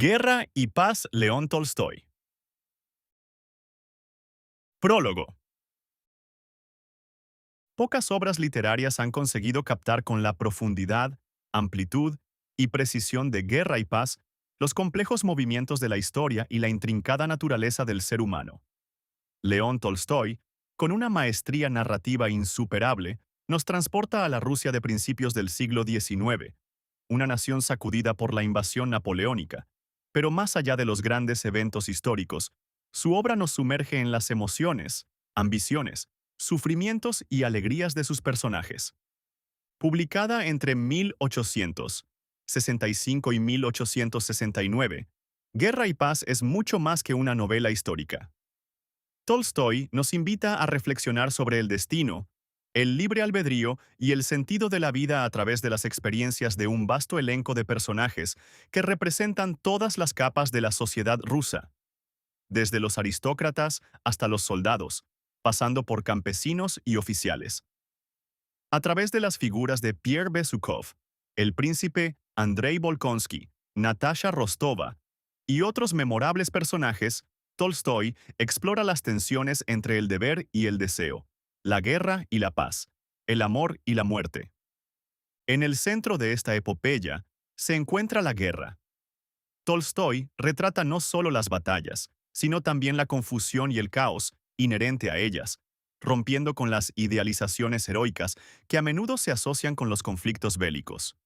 Guerra y paz, León Tolstoy. Prólogo. Pocas obras literarias han conseguido captar con la profundidad, amplitud y precisión de Guerra y paz los complejos movimientos de la historia y la intrincada naturaleza del ser humano. León Tolstoy, con una maestría narrativa insuperable, nos transporta a la Rusia de principios del siglo XIX, una nación sacudida por la invasión napoleónica. Pero más allá de los grandes eventos históricos, su obra nos sumerge en las emociones, ambiciones, sufrimientos y alegrías de sus personajes. Publicada entre 1865 y 1869, Guerra y paz es mucho más que una novela histórica. Tolstoy nos invita a reflexionar sobre el destino, el libre albedrío y el sentido de la vida a través de las experiencias de un vasto elenco de personajes que representan todas las capas de la sociedad rusa, desde los aristócratas hasta los soldados, pasando por campesinos y oficiales. A través de las figuras de Pierre Bezukhov, el príncipe Andrei Bolkonsky, Natasha Rostova y otros memorables personajes, Tolstoy explora las tensiones entre el deber y el deseo, la guerra y la paz, el amor y la muerte. En el centro de esta epopeya se encuentra la guerra. Tolstoy retrata no solo las batallas, sino también la confusión y el caos inherente a ellas, rompiendo con las idealizaciones heroicas que a menudo se asocian con los conflictos bélicos.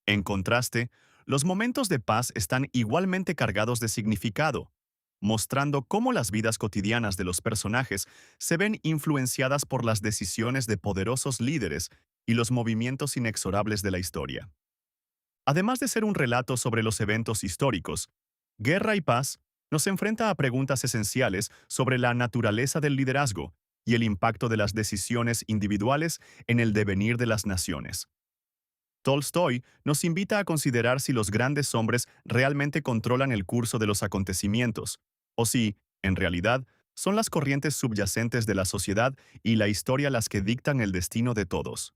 En contraste, los momentos de paz están igualmente cargados de significado, mostrando cómo las vidas cotidianas de los personajes se ven influenciadas por las decisiones de poderosos líderes y los movimientos inexorables de la historia. Además de ser un relato sobre los eventos históricos, Guerra y paz nos enfrenta a preguntas esenciales sobre la naturaleza del liderazgo y el impacto de las decisiones individuales en el devenir de las naciones. Tolstoy nos invita a considerar si los grandes hombres realmente controlan el curso de los acontecimientos, o si, en realidad, son las corrientes subyacentes de la sociedad y la historia las que dictan el destino de todos.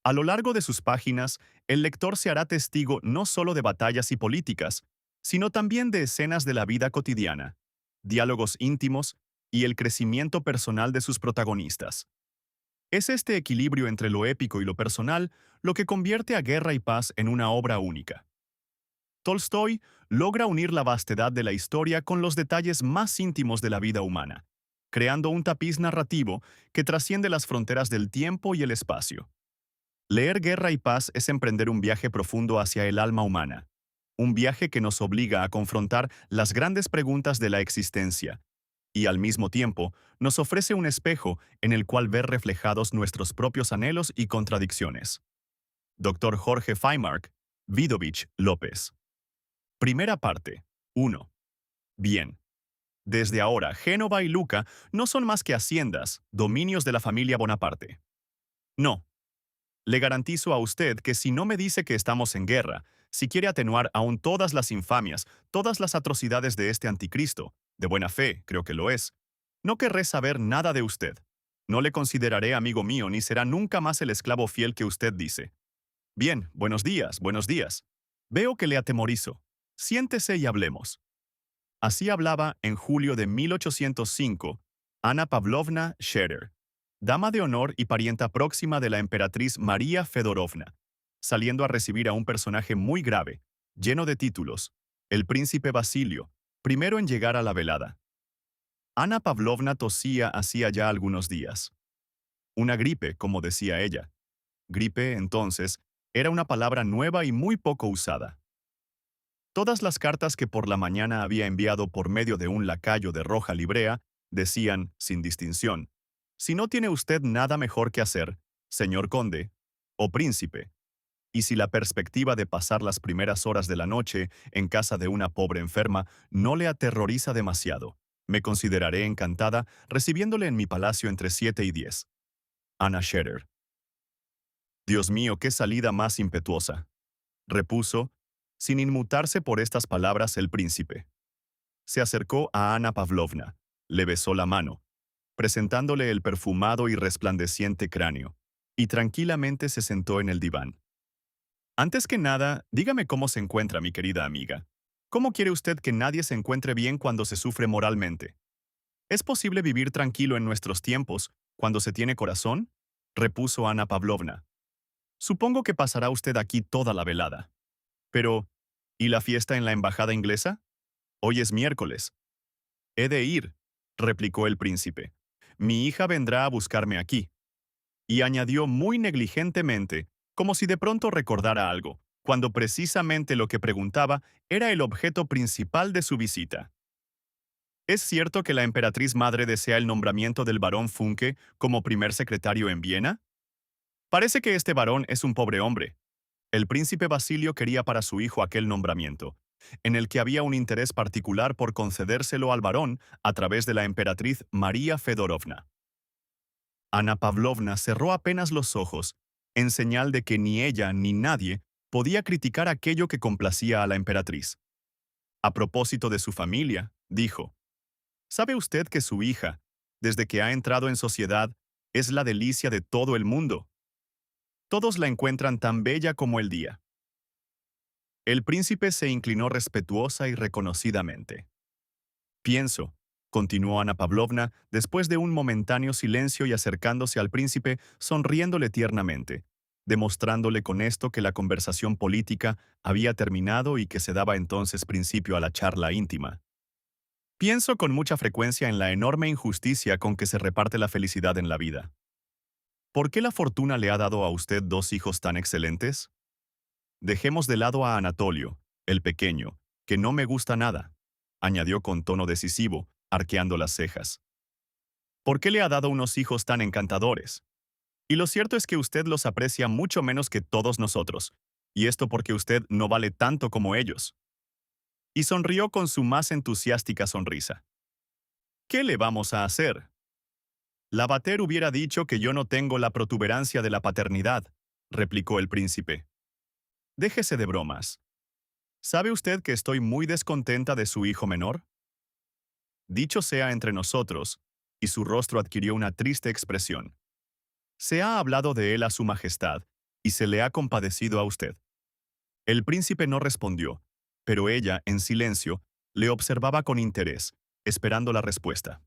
A lo largo de sus páginas, el lector se hará testigo no solo de batallas y políticas, sino también de escenas de la vida cotidiana, diálogos íntimos y el crecimiento personal de sus protagonistas. Es este equilibrio entre lo épico y lo personal lo que convierte a Guerra y paz en una obra única. Tolstoy logra unir la vastedad de la historia con los detalles más íntimos de la vida humana, creando un tapiz narrativo que trasciende las fronteras del tiempo y el espacio. Leer Guerra y paz es emprender un viaje profundo hacia el alma humana, un viaje que nos obliga a confrontar las grandes preguntas de la existencia, y al mismo tiempo nos ofrece un espejo en el cual ver reflejados nuestros propios anhelos y contradicciones. Dr. Jorge Faymark, Vidovich López. Primera parte. 1. Bien. Desde ahora, Génova y Luca no son más que haciendas, dominios de la familia Bonaparte. No. Le garantizo a usted que si no me dice que estamos en guerra, si quiere atenuar aún todas las infamias, todas las atrocidades de este anticristo, de buena fe, creo que lo es, no querré saber nada de usted. No le consideraré amigo mío ni será nunca más el esclavo fiel que usted dice. Bien, buenos días, buenos días. Veo que le atemorizo. Siéntese y hablemos. Así hablaba en julio de 1805 Ana Pavlovna Scherer, dama de honor y parienta próxima de la emperatriz María Fedorovna, saliendo a recibir a un personaje muy grave, lleno de títulos, el príncipe Basilio, primero en llegar a la velada. Ana Pavlovna tosía hacía ya algunos días. Una gripe, como decía ella. Gripe, entonces, era una palabra nueva y muy poco usada. Todas las cartas que por la mañana había enviado por medio de un lacayo de roja librea decían, sin distinción, si no tiene usted nada mejor que hacer, señor conde, o príncipe, y si la perspectiva de pasar las primeras horas de la noche en casa de una pobre enferma no le aterroriza demasiado, me consideraré encantada recibiéndole en mi palacio entre 7 y 10. Anna Scherer. Dios mío, qué salida más impetuosa, repuso, sin inmutarse por estas palabras el príncipe. Se acercó a Ana Pavlovna, le besó la mano, presentándole el perfumado y resplandeciente cráneo, y tranquilamente se sentó en el diván. Antes que nada, dígame cómo se encuentra mi querida amiga. ¿Cómo quiere usted que nadie se encuentre bien cuando se sufre moralmente? ¿Es posible vivir tranquilo en nuestros tiempos cuando se tiene corazón? Repuso Ana Pavlovna. Supongo que pasará usted aquí toda la velada. Pero, ¿y la fiesta en la embajada inglesa? Hoy es miércoles. He de ir, replicó el príncipe. Mi hija vendrá a buscarme aquí. Y añadió muy negligentemente, como si de pronto recordara algo, cuando precisamente lo que preguntaba era el objeto principal de su visita. ¿Es cierto que la emperatriz madre desea el nombramiento del barón Funke como primer secretario en Viena? Parece que este varón es un pobre hombre. El príncipe Basilio quería para su hijo aquel nombramiento, en el que había un interés particular por concedérselo al varón a través de la emperatriz María Fedorovna. Ana Pavlovna cerró apenas los ojos, en señal de que ni ella ni nadie podía criticar aquello que complacía a la emperatriz. A propósito de su familia, dijo, ¿sabe usted que su hija, desde que ha entrado en sociedad, es la delicia de todo el mundo? Todos la encuentran tan bella como el día. El príncipe se inclinó respetuosa y reconocidamente. Pienso, continuó Ana Pavlovna, después de un momentáneo silencio y acercándose al príncipe, sonriéndole tiernamente, demostrándole con esto que la conversación política había terminado y que se daba entonces principio a la charla íntima. Pienso con mucha frecuencia en la enorme injusticia con que se reparte la felicidad en la vida. ¿Por qué la fortuna le ha dado a usted dos hijos tan excelentes? Dejemos de lado a Anatolio, el pequeño, que no me gusta nada, añadió con tono decisivo, arqueando las cejas. ¿Por qué le ha dado unos hijos tan encantadores? Y lo cierto es que usted los aprecia mucho menos que todos nosotros, y esto porque usted no vale tanto como ellos. Y sonrió con su más entusiástica sonrisa. ¿Qué le vamos a hacer? Lavater hubiera dicho que yo no tengo la protuberancia de la paternidad, replicó el príncipe. Déjese de bromas. ¿Sabe usted que estoy muy descontenta de su hijo menor? Dicho sea entre nosotros, y su rostro adquirió una triste expresión. Se ha hablado de él a su majestad, y se le ha compadecido a usted. El príncipe no respondió, pero ella, en silencio, le observaba con interés, esperando la respuesta.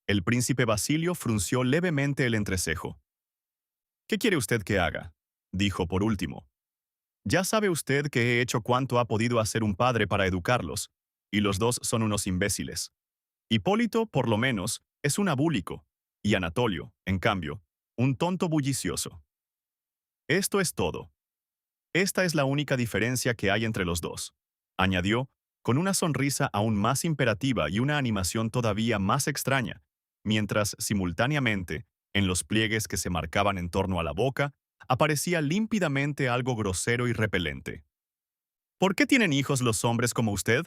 El príncipe Basilio frunció levemente el entrecejo. ¿Qué quiere usted que haga? Dijo por último. Ya sabe usted que he hecho cuanto ha podido hacer un padre para educarlos, y los dos son unos imbéciles. Hipólito, por lo menos, es un abúlico, y Anatolio, en cambio, un tonto bullicioso. Esto es todo. Esta es la única diferencia que hay entre los dos, añadió, con una sonrisa aún más imperativa y una animación todavía más extraña, mientras, simultáneamente, en los pliegues que se marcaban en torno a la boca, aparecía límpidamente algo grosero y repelente. ¿Por qué tienen hijos los hombres como usted?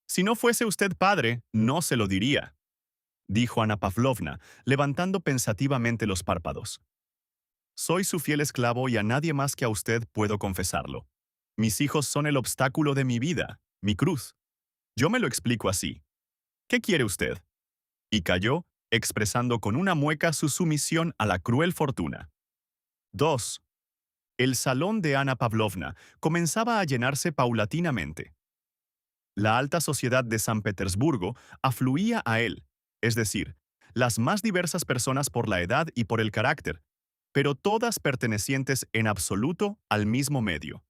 Si no fuese usted padre, no se lo diría, dijo Ana Pavlovna, levantando pensativamente los párpados. Soy su fiel esclavo y a nadie más que a usted puedo confesarlo. Mis hijos son el obstáculo de mi vida, mi cruz. Yo me lo explico así. ¿Qué quiere usted? Y calló, expresando con una mueca su sumisión a la cruel fortuna. 2. El salón de Ana Pavlovna comenzaba a llenarse paulatinamente. La alta sociedad de San Petersburgo afluía a él, es decir, las más diversas personas por la edad y por el carácter, pero todas pertenecientes en absoluto al mismo medio.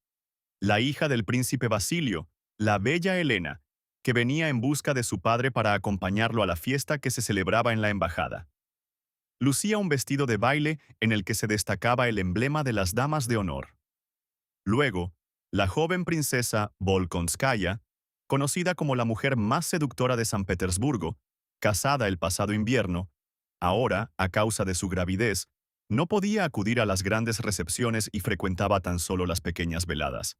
La hija del príncipe Basilio, la bella Helena, que venía en busca de su padre para acompañarlo a la fiesta que se celebraba en la embajada. Lucía un vestido de baile en el que se destacaba el emblema de las damas de honor. Luego, la joven princesa Volkonskaya, conocida como la mujer más seductora de San Petersburgo, casada el pasado invierno, ahora, a causa de su gravidez, no podía acudir a las grandes recepciones y frecuentaba tan solo las pequeñas veladas.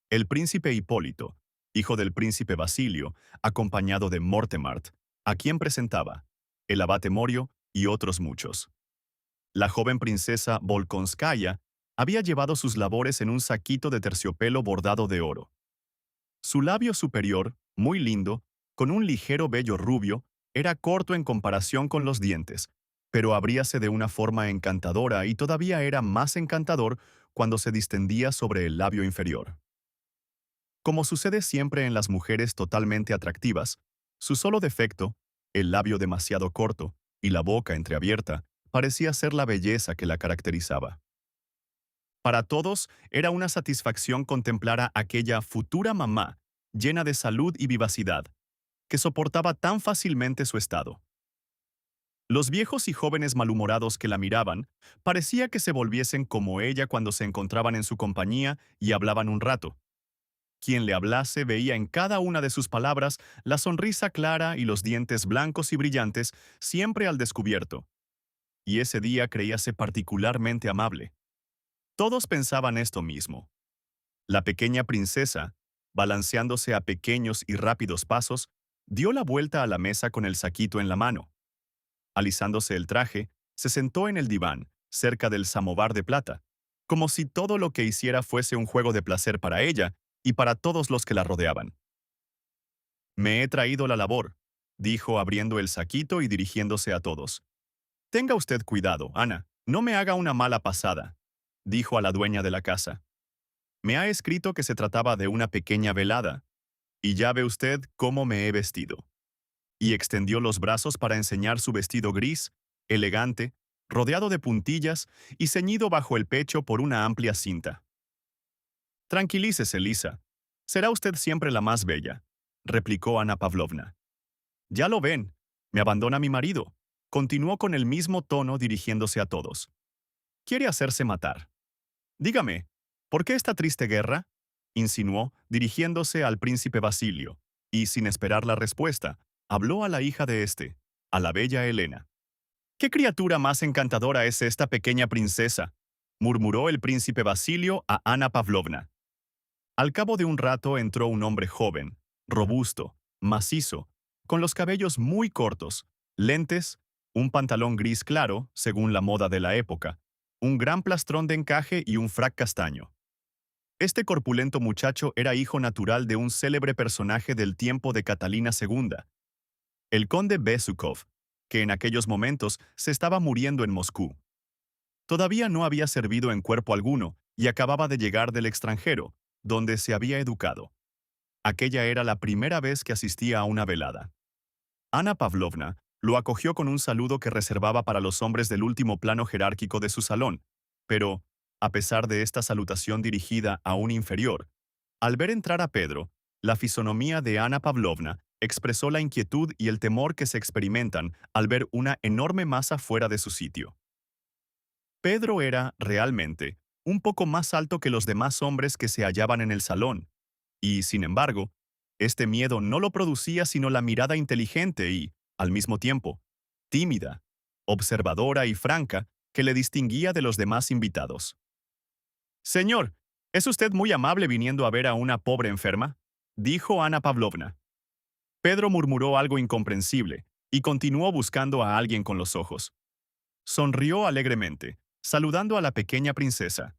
El príncipe Hipólito, hijo del príncipe Basilio, acompañado de Mortemart, a quien presentaba, el abate Morio y otros muchos. La joven princesa Volkonskaya había llevado sus labores en un saquito de terciopelo bordado de oro. Su labio superior, muy lindo, con un ligero vello rubio, era corto en comparación con los dientes, pero abríase de una forma encantadora y todavía era más encantador cuando se distendía sobre el labio inferior. Como sucede siempre en las mujeres totalmente atractivas, su solo defecto, el labio demasiado corto y la boca entreabierta, parecía ser la belleza que la caracterizaba. Para todos era una satisfacción contemplar a aquella futura mamá, llena de salud y vivacidad, que soportaba tan fácilmente su estado. Los viejos y jóvenes malhumorados que la miraban, parecía que se volviesen como ella cuando se encontraban en su compañía y hablaban un rato. Quien le hablase veía en cada una de sus palabras la sonrisa clara y los dientes blancos y brillantes siempre al descubierto. Y ese día creíase particularmente amable. Todos pensaban esto mismo. La pequeña princesa, balanceándose a pequeños y rápidos pasos, dio la vuelta a la mesa con el saquito en la mano. Alisándose el traje, se sentó en el diván, cerca del samovar de plata, como si todo lo que hiciera fuese un juego de placer para ella y para todos los que la rodeaban. «Me he traído la labor», dijo abriendo el saquito y dirigiéndose a todos. «Tenga usted cuidado, Ana, no me haga una mala pasada», dijo a la dueña de la casa. «Me ha escrito que se trataba de una pequeña velada, y ya ve usted cómo me he vestido». Y extendió los brazos para enseñar su vestido gris, elegante, rodeado de puntillas y ceñido bajo el pecho por una amplia cinta. «Tranquilícese, Lisa. Será usted siempre la más bella», replicó Ana Pavlovna. «Ya lo ven, me abandona mi marido», continuó con el mismo tono dirigiéndose a todos. «Quiere hacerse matar. Dígame, ¿por qué esta triste guerra?», insinuó, dirigiéndose al príncipe Basilio, y, sin esperar la respuesta, habló a la hija de este, a la bella Helena. «¿Qué criatura más encantadora es esta pequeña princesa?», murmuró el príncipe Basilio a Ana Pavlovna. Al cabo de un rato entró un hombre joven, robusto, macizo, con los cabellos muy cortos, lentes, un pantalón gris claro, según la moda de la época, un gran plastrón de encaje y un frac castaño. Este corpulento muchacho era hijo natural de un célebre personaje del tiempo de Catalina II, el conde Besukov, que en aquellos momentos se estaba muriendo en Moscú. Todavía no había servido en cuerpo alguno y acababa de llegar del extranjero, donde se había educado. Aquella era la primera vez que asistía a una velada. Ana Pavlovna lo acogió con un saludo que reservaba para los hombres del último plano jerárquico de su salón, pero, a pesar de esta salutación dirigida a un inferior, al ver entrar a Pedro, la fisonomía de Ana Pavlovna expresó la inquietud y el temor que se experimentan al ver una enorme masa fuera de su sitio. Pedro era, realmente, un poco más alto que los demás hombres que se hallaban en el salón, y, sin embargo, este miedo no lo producía sino la mirada inteligente y, al mismo tiempo, tímida, observadora y franca que le distinguía de los demás invitados. «Señor, ¿es usted muy amable viniendo a ver a una pobre enferma?», dijo Ana Pavlovna. Pedro murmuró algo incomprensible y continuó buscando a alguien con los ojos. Sonrió alegremente, saludando a la pequeña princesa.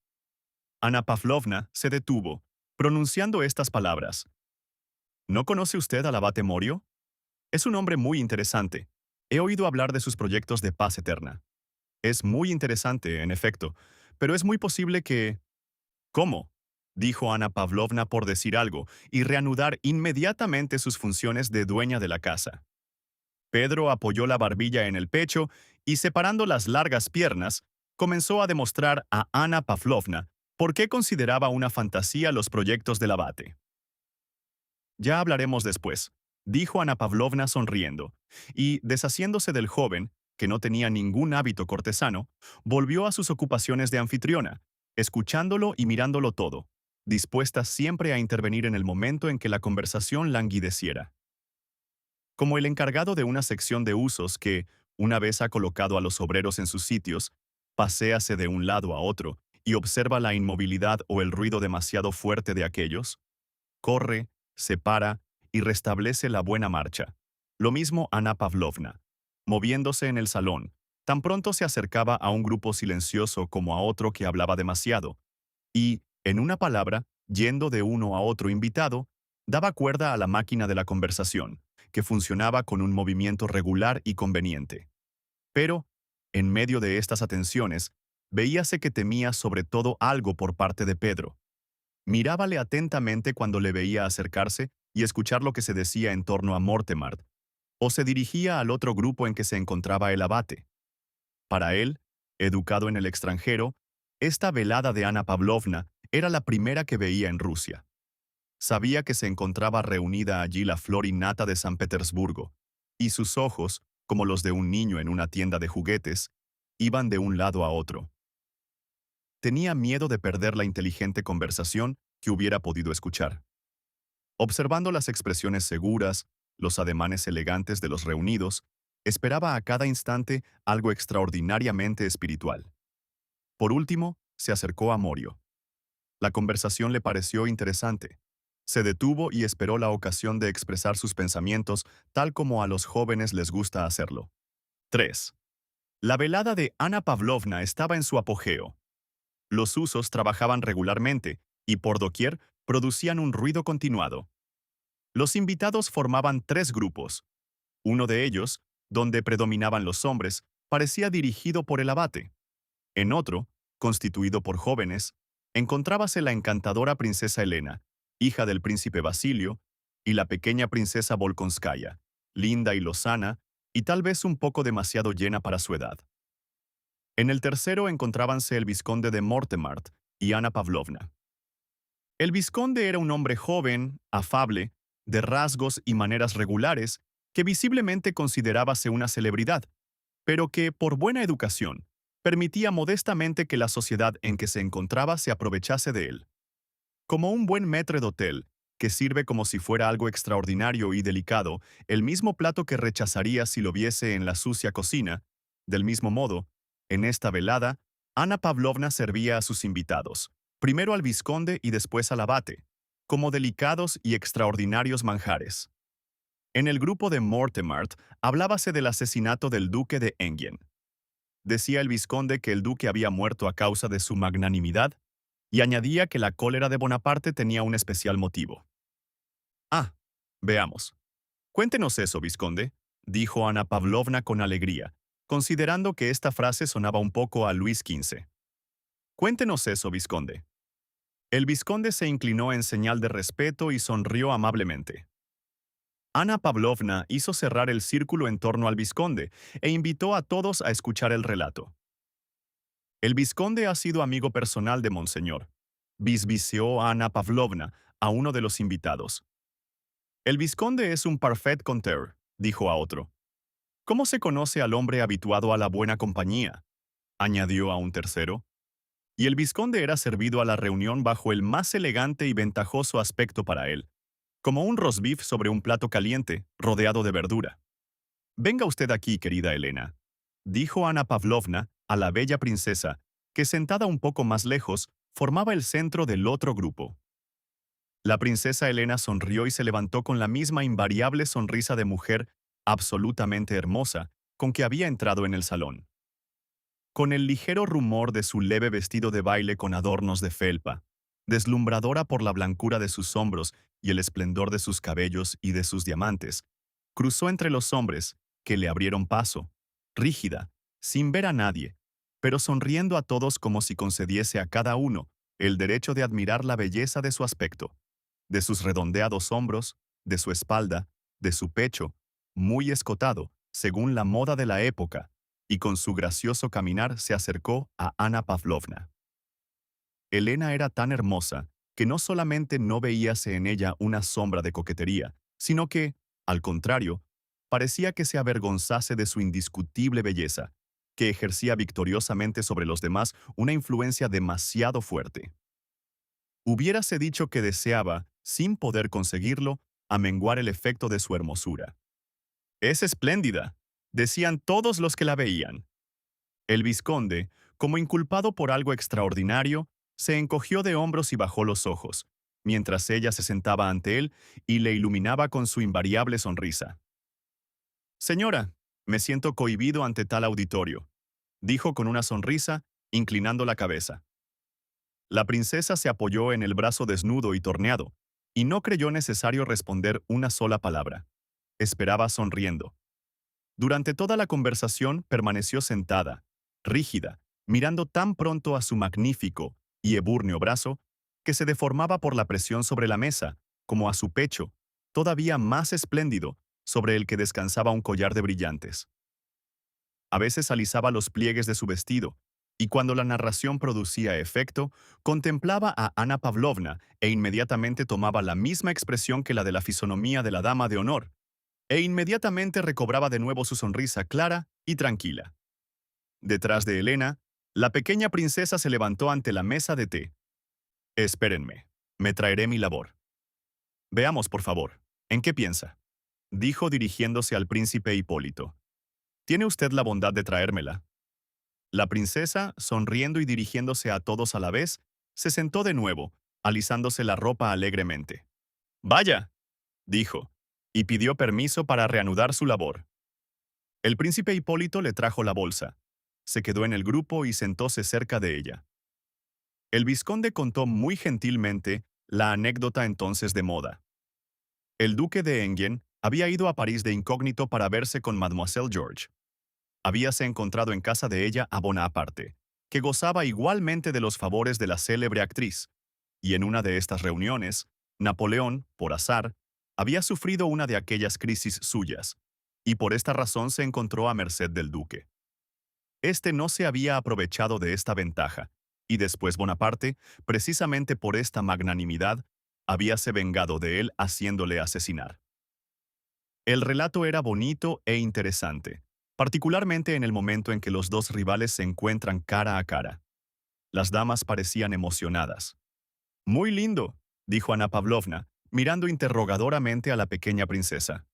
Ana Pavlovna se detuvo, pronunciando estas palabras. «¿No conoce usted al abate Morio? Es un hombre muy interesante. He oído hablar de sus proyectos de paz eterna. Es muy interesante, en efecto, pero es muy posible que...». «¿Cómo?», dijo Ana Pavlovna por decir algo y reanudar inmediatamente sus funciones de dueña de la casa. Pedro apoyó la barbilla en el pecho y, separando las largas piernas, comenzó a demostrar a Ana Pavlovna por qué consideraba una fantasía los proyectos del abate. «Ya hablaremos después», dijo Ana Pavlovna sonriendo, y, deshaciéndose del joven, que no tenía ningún hábito cortesano, volvió a sus ocupaciones de anfitriona, escuchándolo y mirándolo todo, dispuesta siempre a intervenir en el momento en que la conversación languideciera. Como el encargado de una sección de usos que, una vez ha colocado a los obreros en sus sitios, paséase de un lado a otro y observa la inmovilidad o el ruido demasiado fuerte de aquellos, corre, se para y restablece la buena marcha. Lo mismo Ana Pavlovna, moviéndose en el salón, tan pronto se acercaba a un grupo silencioso como a otro que hablaba demasiado, y, en una palabra, yendo de uno a otro invitado, daba cuerda a la máquina de la conversación, que funcionaba con un movimiento regular y conveniente. Pero, en medio de estas atenciones, veíase que temía sobre todo algo por parte de Pedro. Mirábale atentamente cuando le veía acercarse y escuchar lo que se decía en torno a Mortemart, o se dirigía al otro grupo en que se encontraba el abate. Para él, educado en el extranjero, esta velada de Ana Pavlovna era la primera que veía en Rusia. Sabía que se encontraba reunida allí la flor innata de San Petersburgo, y sus ojos, como los de un niño en una tienda de juguetes, iban de un lado a otro. Tenía miedo de perder la inteligente conversación que hubiera podido escuchar. Observando las expresiones seguras, los ademanes elegantes de los reunidos, esperaba a cada instante algo extraordinariamente espiritual. Por último, se acercó a Morio. La conversación le pareció interesante. Se detuvo y esperó la ocasión de expresar sus pensamientos tal como a los jóvenes les gusta hacerlo. 3. La velada de Ana Pavlovna estaba en su apogeo. Los usos trabajaban regularmente y por doquier producían un ruido continuado. Los invitados formaban tres grupos. Uno de ellos, donde predominaban los hombres, parecía dirigido por el abate. En otro, constituido por jóvenes, encontrábase la encantadora princesa Elena, hija del príncipe Basilio, y la pequeña princesa Volkonskaya, linda y lozana, y tal vez un poco demasiado llena para su edad. En el tercero encontrábanse el vizconde de Mortemart y Ana Pavlovna. El vizconde era un hombre joven, afable, de rasgos y maneras regulares, que visiblemente considerábase una celebridad, pero que, por buena educación, permitía modestamente que la sociedad en que se encontraba se aprovechase de él. Como un buen maître d'hôtel, que sirve como si fuera algo extraordinario y delicado, el mismo plato que rechazaría si lo viese en la sucia cocina, del mismo modo, en esta velada, Ana Pavlovna servía a sus invitados, primero al vizconde y después al abate, como delicados y extraordinarios manjares. En el grupo de Mortemart hablábase del asesinato del duque de Enghien. Decía el vizconde que el duque había muerto a causa de su magnanimidad y añadía que la cólera de Bonaparte tenía un especial motivo. Ah, veamos. Cuéntenos eso, vizconde, dijo Ana Pavlovna con alegría, considerando que esta frase sonaba un poco a Luis XV. Cuéntenos eso, vizconde. El vizconde se inclinó en señal de respeto y sonrió amablemente. Ana Pavlovna hizo cerrar el círculo en torno al vizconde e invitó a todos a escuchar el relato. El vizconde ha sido amigo personal de Monseñor, bisbiceó Ana Pavlovna a uno de los invitados. El vizconde es un parfait conteur, dijo a otro. ¿Cómo se conoce al hombre habituado a la buena compañía?, añadió a un tercero. Y el vizconde era servido a la reunión bajo el más elegante y ventajoso aspecto para él, como un rosbif sobre un plato caliente, rodeado de verdura. Venga usted aquí, querida Elena, dijo Ana Pavlovna a la bella princesa, que sentada un poco más lejos, formaba el centro del otro grupo. La princesa Elena sonrió y se levantó con la misma invariable sonrisa de mujer absolutamente hermosa con que había entrado en el salón. Con el ligero rumor de su leve vestido de baile con adornos de felpa, deslumbradora por la blancura de sus hombros y el esplendor de sus cabellos y de sus diamantes, cruzó entre los hombres, que le abrieron paso, rígida, sin ver a nadie, pero sonriendo a todos como si concediese a cada uno el derecho de admirar la belleza de su aspecto, de sus redondeados hombros, de su espalda, de su pecho, muy escotado, según la moda de la época, y con su gracioso caminar se acercó a Ana Pavlovna. Elena era tan hermosa que no solamente no veíase en ella una sombra de coquetería, sino que, al contrario, parecía que se avergonzase de su indiscutible belleza, que ejercía victoriosamente sobre los demás una influencia demasiado fuerte. Hubiérase dicho que deseaba, sin poder conseguirlo, amenguar el efecto de su hermosura. «Es espléndida», decían todos los que la veían. El vizconde, como inculpado por algo extraordinario, se encogió de hombros y bajó los ojos, mientras ella se sentaba ante él y le iluminaba con su invariable sonrisa. «Señora, me siento cohibido ante tal auditorio», dijo con una sonrisa, inclinando la cabeza. La princesa se apoyó en el brazo desnudo y torneado, y no creyó necesario responder una sola palabra. Esperaba sonriendo. Durante toda la conversación permaneció sentada, rígida, mirando tan pronto a su magnífico y ebúrneo brazo, que se deformaba por la presión sobre la mesa, como a su pecho, todavía más espléndido, sobre el que descansaba un collar de brillantes. A veces alisaba los pliegues de su vestido, y cuando la narración producía efecto, contemplaba a Ana Pavlovna e inmediatamente tomaba la misma expresión que la de la fisonomía de la dama de honor, e inmediatamente recobraba de nuevo su sonrisa clara y tranquila. Detrás de Elena, la pequeña princesa se levantó ante la mesa de té. Espérenme, me traeré mi labor. Veamos, por favor, ¿en qué piensa? Dijo dirigiéndose al príncipe Hipólito. ¿Tiene usted la bondad de traérmela? La princesa, sonriendo y dirigiéndose a todos a la vez, se sentó de nuevo, alisándose la ropa alegremente. Vaya, dijo, y pidió permiso para reanudar su labor. El príncipe Hipólito le trajo la bolsa. Se quedó en el grupo y sentóse cerca de ella. El vizconde contó muy gentilmente la anécdota entonces de moda. El duque de Enghien había ido a París de incógnito para verse con Mademoiselle George. Habíase encontrado en casa de ella a Bonaparte, que gozaba igualmente de los favores de la célebre actriz, y en una de estas reuniones, Napoleón, por azar, había sufrido una de aquellas crisis suyas, y por esta razón se encontró a merced del duque. Este no se había aprovechado de esta ventaja, y después Bonaparte, precisamente por esta magnanimidad, habíase vengado de él haciéndole asesinar. El relato era bonito e interesante, particularmente en el momento en que los dos rivales se encuentran cara a cara. Las damas parecían emocionadas. Muy lindo, dijo Ana Pavlovna, mirando interrogadoramente a la pequeña princesa.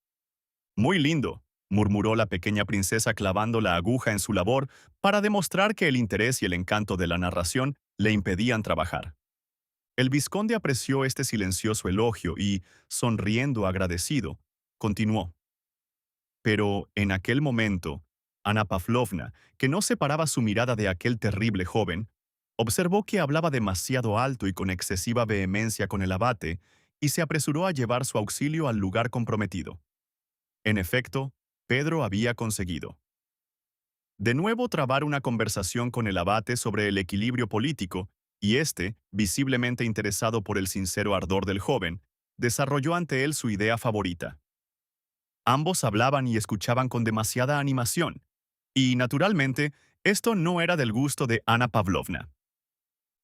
Muy lindo, murmuró la pequeña princesa clavando la aguja en su labor para demostrar que el interés y el encanto de la narración le impedían trabajar. El vizconde apreció este silencioso elogio y, sonriendo agradecido, continuó. Pero, en aquel momento, Ana Pavlovna, que no separaba su mirada de aquel terrible joven, observó que hablaba demasiado alto y con excesiva vehemencia con el abate, y se apresuró a llevar su auxilio al lugar comprometido. En efecto, Pedro había conseguido de nuevo trabar una conversación con el abate sobre el equilibrio político, y éste, visiblemente interesado por el sincero ardor del joven, desarrolló ante él su idea favorita. Ambos hablaban y escuchaban con demasiada animación, y, naturalmente, esto no era del gusto de Ana Pavlovna.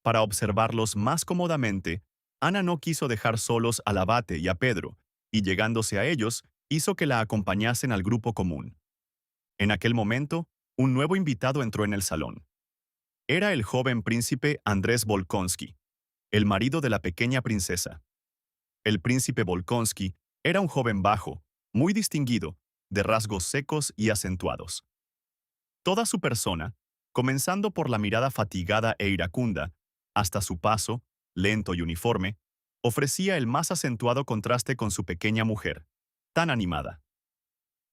Para observarlos más cómodamente, Ana no quiso dejar solos al abate y a Pedro, y llegándose a ellos, hizo que la acompañasen al grupo común. En aquel momento, un nuevo invitado entró en el salón. Era el joven príncipe Andrés Bolkonsky, el marido de la pequeña princesa. El príncipe Bolkonsky era un joven bajo, muy distinguido, de rasgos secos y acentuados. Toda su persona, comenzando por la mirada fatigada e iracunda, hasta su paso, lento y uniforme, ofrecía el más acentuado contraste con su pequeña mujer, tan animada.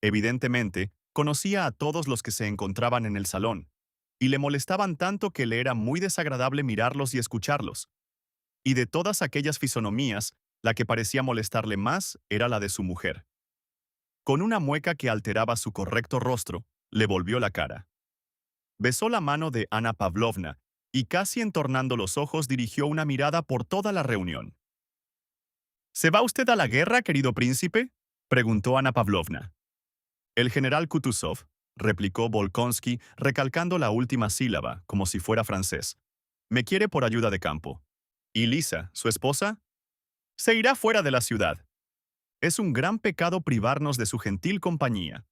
Evidentemente, conocía a todos los que se encontraban en el salón, y le molestaban tanto que le era muy desagradable mirarlos y escucharlos. Y de todas aquellas fisonomías, la que parecía molestarle más era la de su mujer. Con una mueca que alteraba su correcto rostro, le volvió la cara. Besó la mano de Ana Pavlovna y casi entornando los ojos dirigió una mirada por toda la reunión. ¿Se va usted a la guerra, querido príncipe?, preguntó Ana Pavlovna. El general Kutuzov, replicó Bolkonsky, recalcando la última sílaba, como si fuera francés. Me quiere por ayuda de campo. ¿Y Lisa, su esposa? Se irá fuera de la ciudad. Es un gran pecado privarnos de su gentil compañía.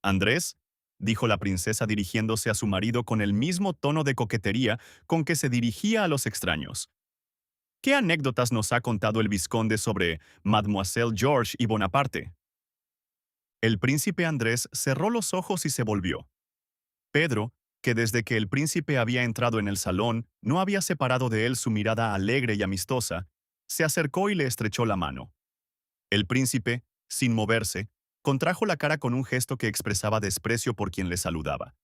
Andrés, dijo la princesa dirigiéndose a su marido con el mismo tono de coquetería con que se dirigía a los extraños. ¿Qué anécdotas nos ha contado el vizconde sobre Mademoiselle George y Bonaparte? El príncipe Andrés cerró los ojos y se volvió. Pedro, que desde que el príncipe había entrado en el salón no había separado de él su mirada alegre y amistosa, se acercó y le estrechó la mano. El príncipe, sin moverse, contrajo la cara con un gesto que expresaba desprecio por quien le saludaba.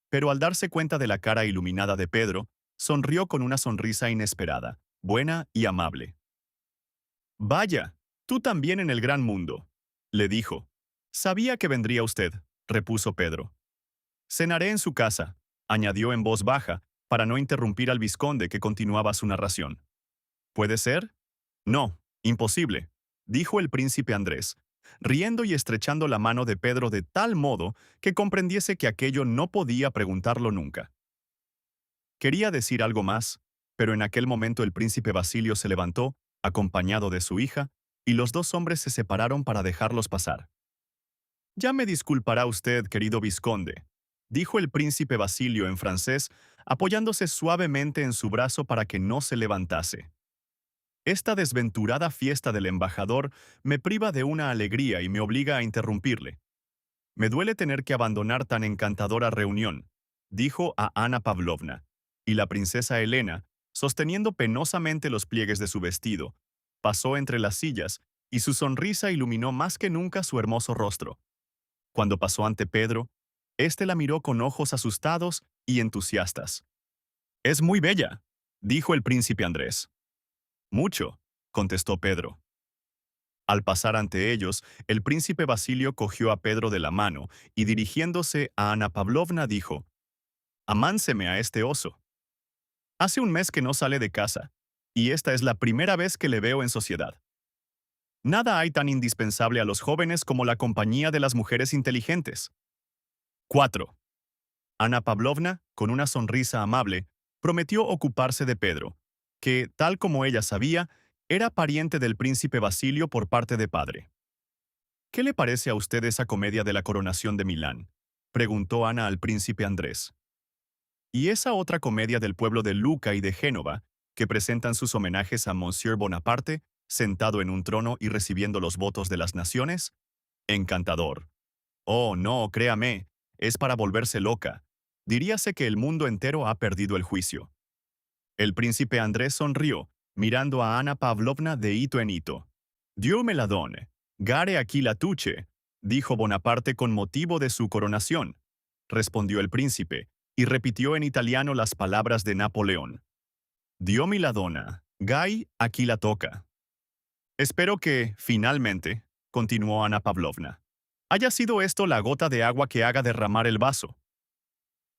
Pero al darse cuenta de la cara iluminada de Pedro, sonrió con una sonrisa inesperada, buena y amable. «Vaya, tú también en el gran mundo», le dijo. «Sabía que vendría usted», repuso Pedro. «Cenaré en su casa», añadió en voz baja, para no interrumpir al vizconde que continuaba su narración. ¿Puede ser? No, imposible, dijo el príncipe Andrés, riendo y estrechando la mano de Pedro de tal modo que comprendiese que aquello no podía preguntarlo nunca. Quería decir algo más, pero en aquel momento el príncipe Basilio se levantó, acompañado de su hija, y los dos hombres se separaron para dejarlos pasar. Ya me disculpará usted, querido vizconde, dijo el príncipe Basilio en francés, apoyándose suavemente en su brazo para que no se levantase. Esta desventurada fiesta del embajador me priva de una alegría y me obliga a interrumpirle. Me duele tener que abandonar tan encantadora reunión, dijo a Ana Pavlovna, y la princesa Elena, sosteniendo penosamente los pliegues de su vestido, pasó entre las sillas y su sonrisa iluminó más que nunca su hermoso rostro. Cuando pasó ante Pedro, éste la miró con ojos asustados y entusiastas. «Es muy bella», dijo el príncipe Andrés. «Mucho», contestó Pedro. Al pasar ante ellos, el príncipe Basilio cogió a Pedro de la mano y dirigiéndose a Ana Pavlovna dijo, «Amánseme a este oso. Hace un mes que no sale de casa, y esta es la primera vez que le veo en sociedad. Nada hay tan indispensable a los jóvenes como la compañía de las mujeres inteligentes». 4. Ana Pavlovna, con una sonrisa amable, prometió ocuparse de Pedro, que, tal como ella sabía, era pariente del príncipe Basilio por parte de padre. «¿Qué le parece a usted esa comedia de la coronación de Milán?», preguntó Ana al príncipe Andrés. «¿Y esa otra comedia del pueblo de Luca y de Génova, que presentan sus homenajes a Monsieur Bonaparte, sentado en un trono y recibiendo los votos de las naciones? Encantador. Oh, no, créame, es para volverse loca. Diríase que el mundo entero ha perdido el juicio». El príncipe Andrés sonrió, mirando a Ana Pavlovna de hito en hito. «Dios me la done. Gare aquí la tuche», dijo Bonaparte con motivo de su coronación. Respondió el príncipe, y repitió en italiano las palabras de Napoleón. «Dio mi la dona. Gai aquí la toca». «Espero que, finalmente», continuó Ana Pavlovna, «haya sido esto la gota de agua que haga derramar el vaso.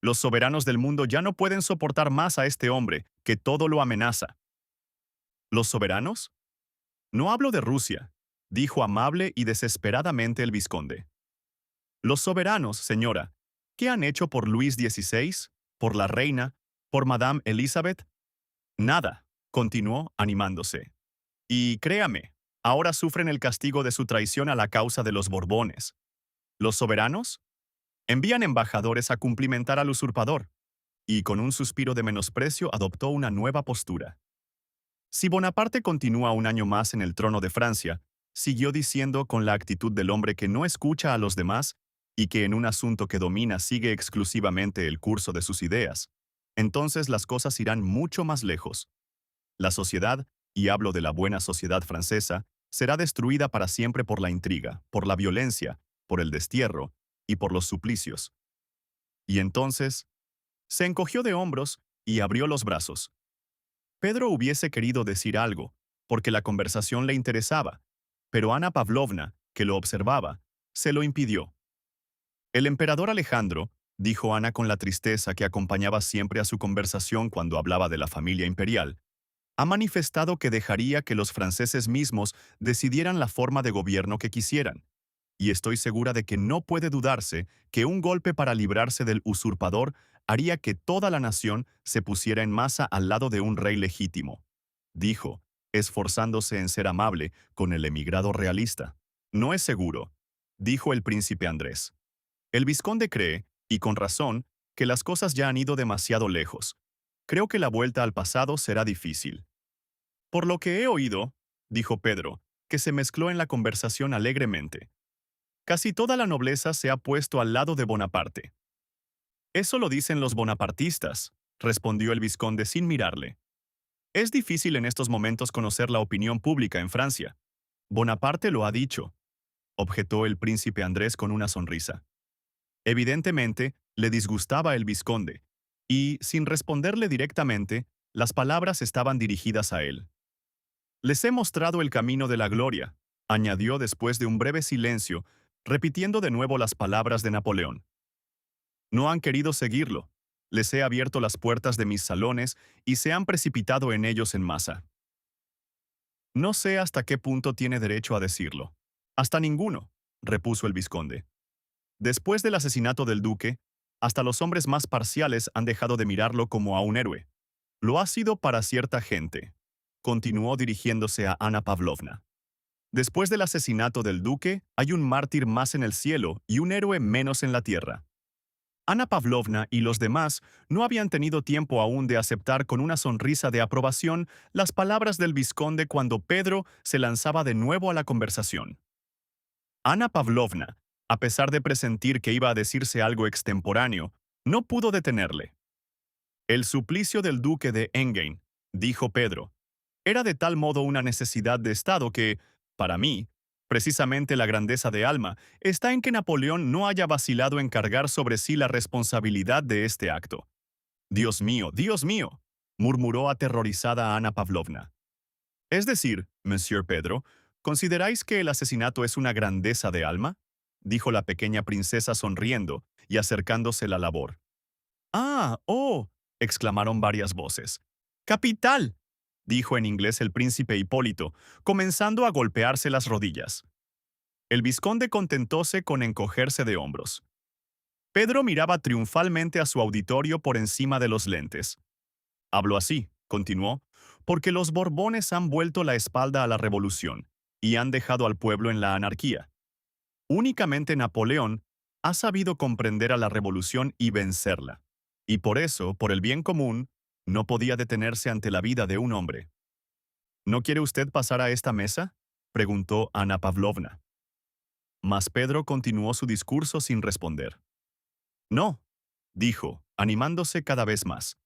Los soberanos del mundo ya no pueden soportar más a este hombre, que todo lo amenaza». «¿Los soberanos? No hablo de Rusia», dijo amable y desesperadamente el vizconde. «Los soberanos, señora, ¿qué han hecho por Luis XVI, por la reina, por Madame Elizabeth? Nada», continuó, animándose. «Y créame, ahora sufren el castigo de su traición a la causa de los Borbones. Los soberanos envían embajadores a cumplimentar al usurpador», y con un suspiro de menosprecio adoptó una nueva postura. «Si Bonaparte continúa un año más en el trono de Francia», siguió diciendo con la actitud del hombre que no escucha a los demás y que en un asunto que domina sigue exclusivamente el curso de sus ideas, entonces las cosas irán mucho más lejos. La sociedad, y hablo de la buena sociedad francesa, será destruida para siempre por la intriga, por la violencia, por el destierro y por los suplicios. Y entonces, se encogió de hombros y abrió los brazos. Pedro hubiese querido decir algo, porque la conversación le interesaba, pero Ana Pavlovna, que lo observaba, se lo impidió. «El emperador Alejandro», dijo Ana con la tristeza que acompañaba siempre a su conversación cuando hablaba de la familia imperial, «ha manifestado que dejaría que los franceses mismos decidieran la forma de gobierno que quisieran, y estoy segura de que no puede dudarse que un golpe para librarse del usurpador haría que toda la nación se pusiera en masa al lado de un rey legítimo», dijo, esforzándose en ser amable con el emigrado realista. «No es seguro», dijo el príncipe Andrés. «El vizconde cree, y con razón, que las cosas ya han ido demasiado lejos. Creo que la vuelta al pasado será difícil». «Por lo que he oído», dijo Pedro, que se mezcló en la conversación alegremente, «casi toda la nobleza se ha puesto al lado de Bonaparte». «Eso lo dicen los bonapartistas», respondió el vizconde sin mirarle. «Es difícil en estos momentos conocer la opinión pública en Francia. Bonaparte lo ha dicho», objetó el príncipe Andrés con una sonrisa. Evidentemente, le disgustaba el vizconde, y, sin responderle directamente, las palabras estaban dirigidas a él. «Les he mostrado el camino de la gloria», añadió después de un breve silencio, repitiendo de nuevo las palabras de Napoleón. «No han querido seguirlo. Les he abierto las puertas de mis salones y se han precipitado en ellos en masa. No sé hasta qué punto tiene derecho a decirlo. Hasta ninguno, repuso el vizconde. Después del asesinato del duque, hasta los hombres más parciales han dejado de mirarlo como a un héroe. Lo ha sido para cierta gente, continuó dirigiéndose a Ana Pavlovna. Después del asesinato del duque, hay un mártir más en el cielo y un héroe menos en la tierra. Ana Pavlovna y los demás no habían tenido tiempo aún de aceptar con una sonrisa de aprobación las palabras del vizconde cuando Pedro se lanzaba de nuevo a la conversación. Ana Pavlovna, a pesar de presentir que iba a decirse algo extemporáneo, no pudo detenerle. El suplicio del duque de Enghien, dijo Pedro, era de tal modo una necesidad de Estado que, para mí, precisamente la grandeza de alma está en que Napoleón no haya vacilado en cargar sobre sí la responsabilidad de este acto. Dios mío, murmuró aterrorizada Ana Pavlovna. Es decir, Monsieur Pedro, ¿consideráis que el asesinato es una grandeza de alma? Dijo la pequeña princesa sonriendo y acercándose la labor. ¡Ah! ¡Oh! Exclamaron varias voces. ¡Capital! Dijo en inglés el príncipe Hipólito, comenzando a golpearse las rodillas. El vizconde contentóse con encogerse de hombros. Pedro miraba triunfalmente a su auditorio por encima de los lentes. Hablo así, continuó, porque los Borbones han vuelto la espalda a la revolución y han dejado al pueblo en la anarquía. Únicamente Napoleón ha sabido comprender a la revolución y vencerla. Y por eso, por el bien común, no podía detenerse ante la vida de un hombre. ¿No quiere usted pasar a esta mesa?, preguntó Ana Pavlovna. Mas Pedro continuó su discurso sin responder. No, dijo, animándose cada vez más.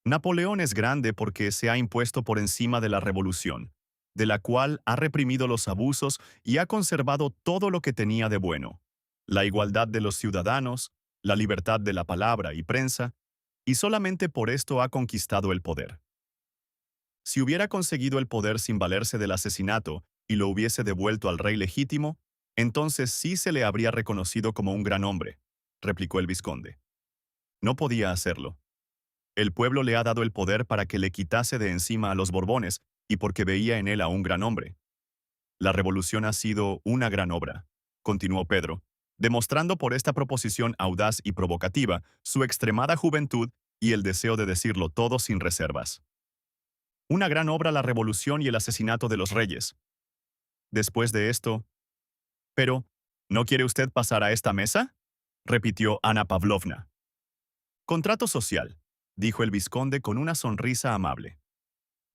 Napoleón es grande porque se ha impuesto por encima de la revolución, de la cual ha reprimido los abusos y ha conservado todo lo que tenía de bueno: la igualdad de los ciudadanos, la libertad de la palabra y prensa, y solamente por esto ha conquistado el poder. Si hubiera conseguido el poder sin valerse del asesinato y lo hubiese devuelto al rey legítimo, entonces sí se le habría reconocido como un gran hombre, replicó el vizconde. No podía hacerlo. El pueblo le ha dado el poder para que le quitase de encima a los Borbones y porque veía en él a un gran hombre. La revolución ha sido una gran obra, continuó Pedro, demostrando por esta proposición audaz y provocativa su extremada juventud y el deseo de decirlo todo sin reservas. Una gran obra la revolución y el asesinato de los reyes. Después de esto... Pero, ¿no quiere usted pasar a esta mesa?, repitió Ana Pavlovna. Contrato social, dijo el vizconde con una sonrisa amable.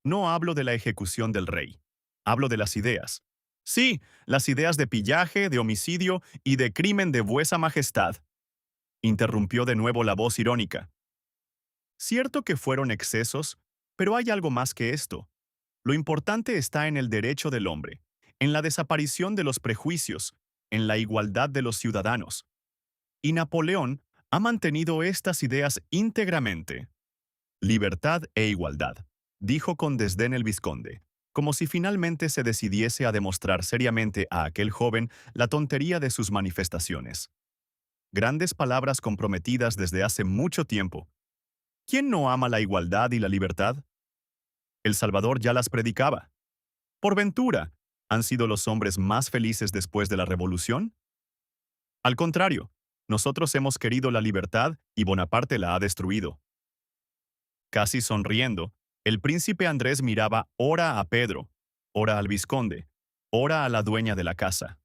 No hablo de la ejecución del rey. Hablo de las ideas. Sí, las ideas de pillaje, de homicidio y de crimen de vuesa majestad. Interrumpió de nuevo la voz irónica. Cierto que fueron excesos, pero hay algo más que esto. Lo importante está en el derecho del hombre, en la desaparición de los prejuicios, en la igualdad de los ciudadanos. Y Napoleón ha mantenido estas ideas íntegramente. Libertad e igualdad, dijo con desdén el vizconde, como si finalmente se decidiese a demostrar seriamente a aquel joven la tontería de sus manifestaciones. Grandes palabras comprometidas desde hace mucho tiempo. ¿Quién no ama la igualdad y la libertad? El Salvador ya las predicaba. Por ventura, ¿han sido los hombres más felices después de la Revolución? Al contrario, nosotros hemos querido la libertad y Bonaparte la ha destruido. Casi sonriendo, el príncipe Andrés miraba ora a Pedro, ora al vizconde, ora a la dueña de la casa.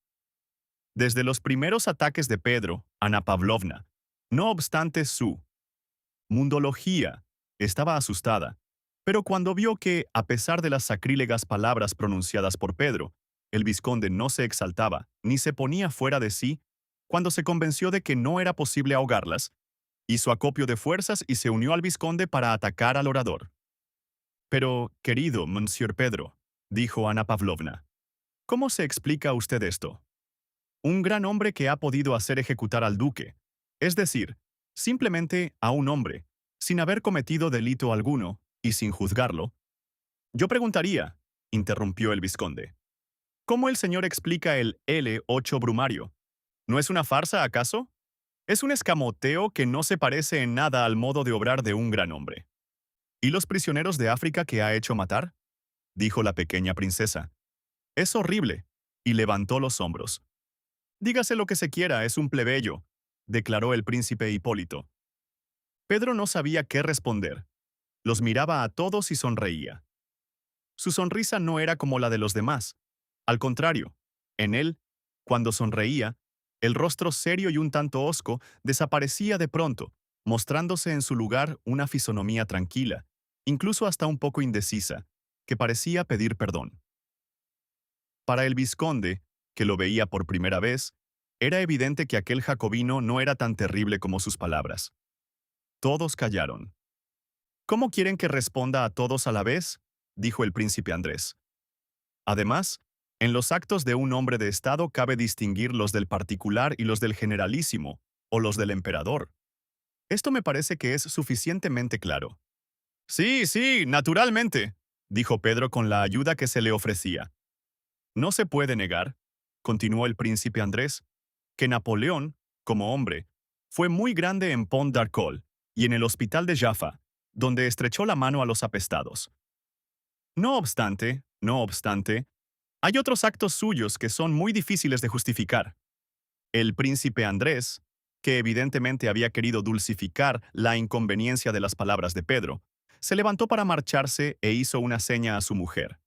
Desde los primeros ataques de Pedro, Ana Pavlovna, no obstante su mundología, estaba asustada, pero cuando vio que, a pesar de las sacrílegas palabras pronunciadas por Pedro, el vizconde no se exaltaba ni se ponía fuera de sí, cuando se convenció de que no era posible ahogarlas, hizo acopio de fuerzas y se unió al vizconde para atacar al orador. Pero, querido Monsieur Pedro, dijo Ana Pavlovna, ¿cómo se explica usted esto? Un gran hombre que ha podido hacer ejecutar al duque, es decir, simplemente a un hombre, sin haber cometido delito alguno y sin juzgarlo. Yo preguntaría, interrumpió el vizconde, ¿cómo el señor explica el L8 Brumario? ¿No es una farsa, acaso? Es un escamoteo que no se parece en nada al modo de obrar de un gran hombre. ¿Y los prisioneros de África que ha hecho matar? dijo la pequeña princesa. Es horrible, y levantó los hombros. Dígase lo que se quiera, es un plebeyo, declaró el príncipe Hipólito. Pedro no sabía qué responder. Los miraba a todos y sonreía. Su sonrisa no era como la de los demás. Al contrario, en él, cuando sonreía, el rostro serio y un tanto hosco desaparecía de pronto, mostrándose en su lugar una fisonomía tranquila, incluso hasta un poco indecisa, que parecía pedir perdón. Para el vizconde, que lo veía por primera vez, era evidente que aquel jacobino no era tan terrible como sus palabras. Todos callaron. ¿Cómo quieren que responda a todos a la vez?, dijo el príncipe Andrés. Además, en los actos de un hombre de Estado cabe distinguir los del particular y los del generalísimo, o los del emperador. Esto me parece que es suficientemente claro. Sí, sí, naturalmente, dijo Pedro con la ayuda que se le ofrecía. No se puede negar, continuó el príncipe Andrés, que Napoleón, como hombre, fue muy grande en Pont d'Arcole y en el hospital de Jaffa, donde estrechó la mano a los apestados. No obstante, hay otros actos suyos que son muy difíciles de justificar. El príncipe Andrés, que evidentemente había querido dulcificar la inconveniencia de las palabras de Pedro, se levantó para marcharse e hizo una seña a su mujer.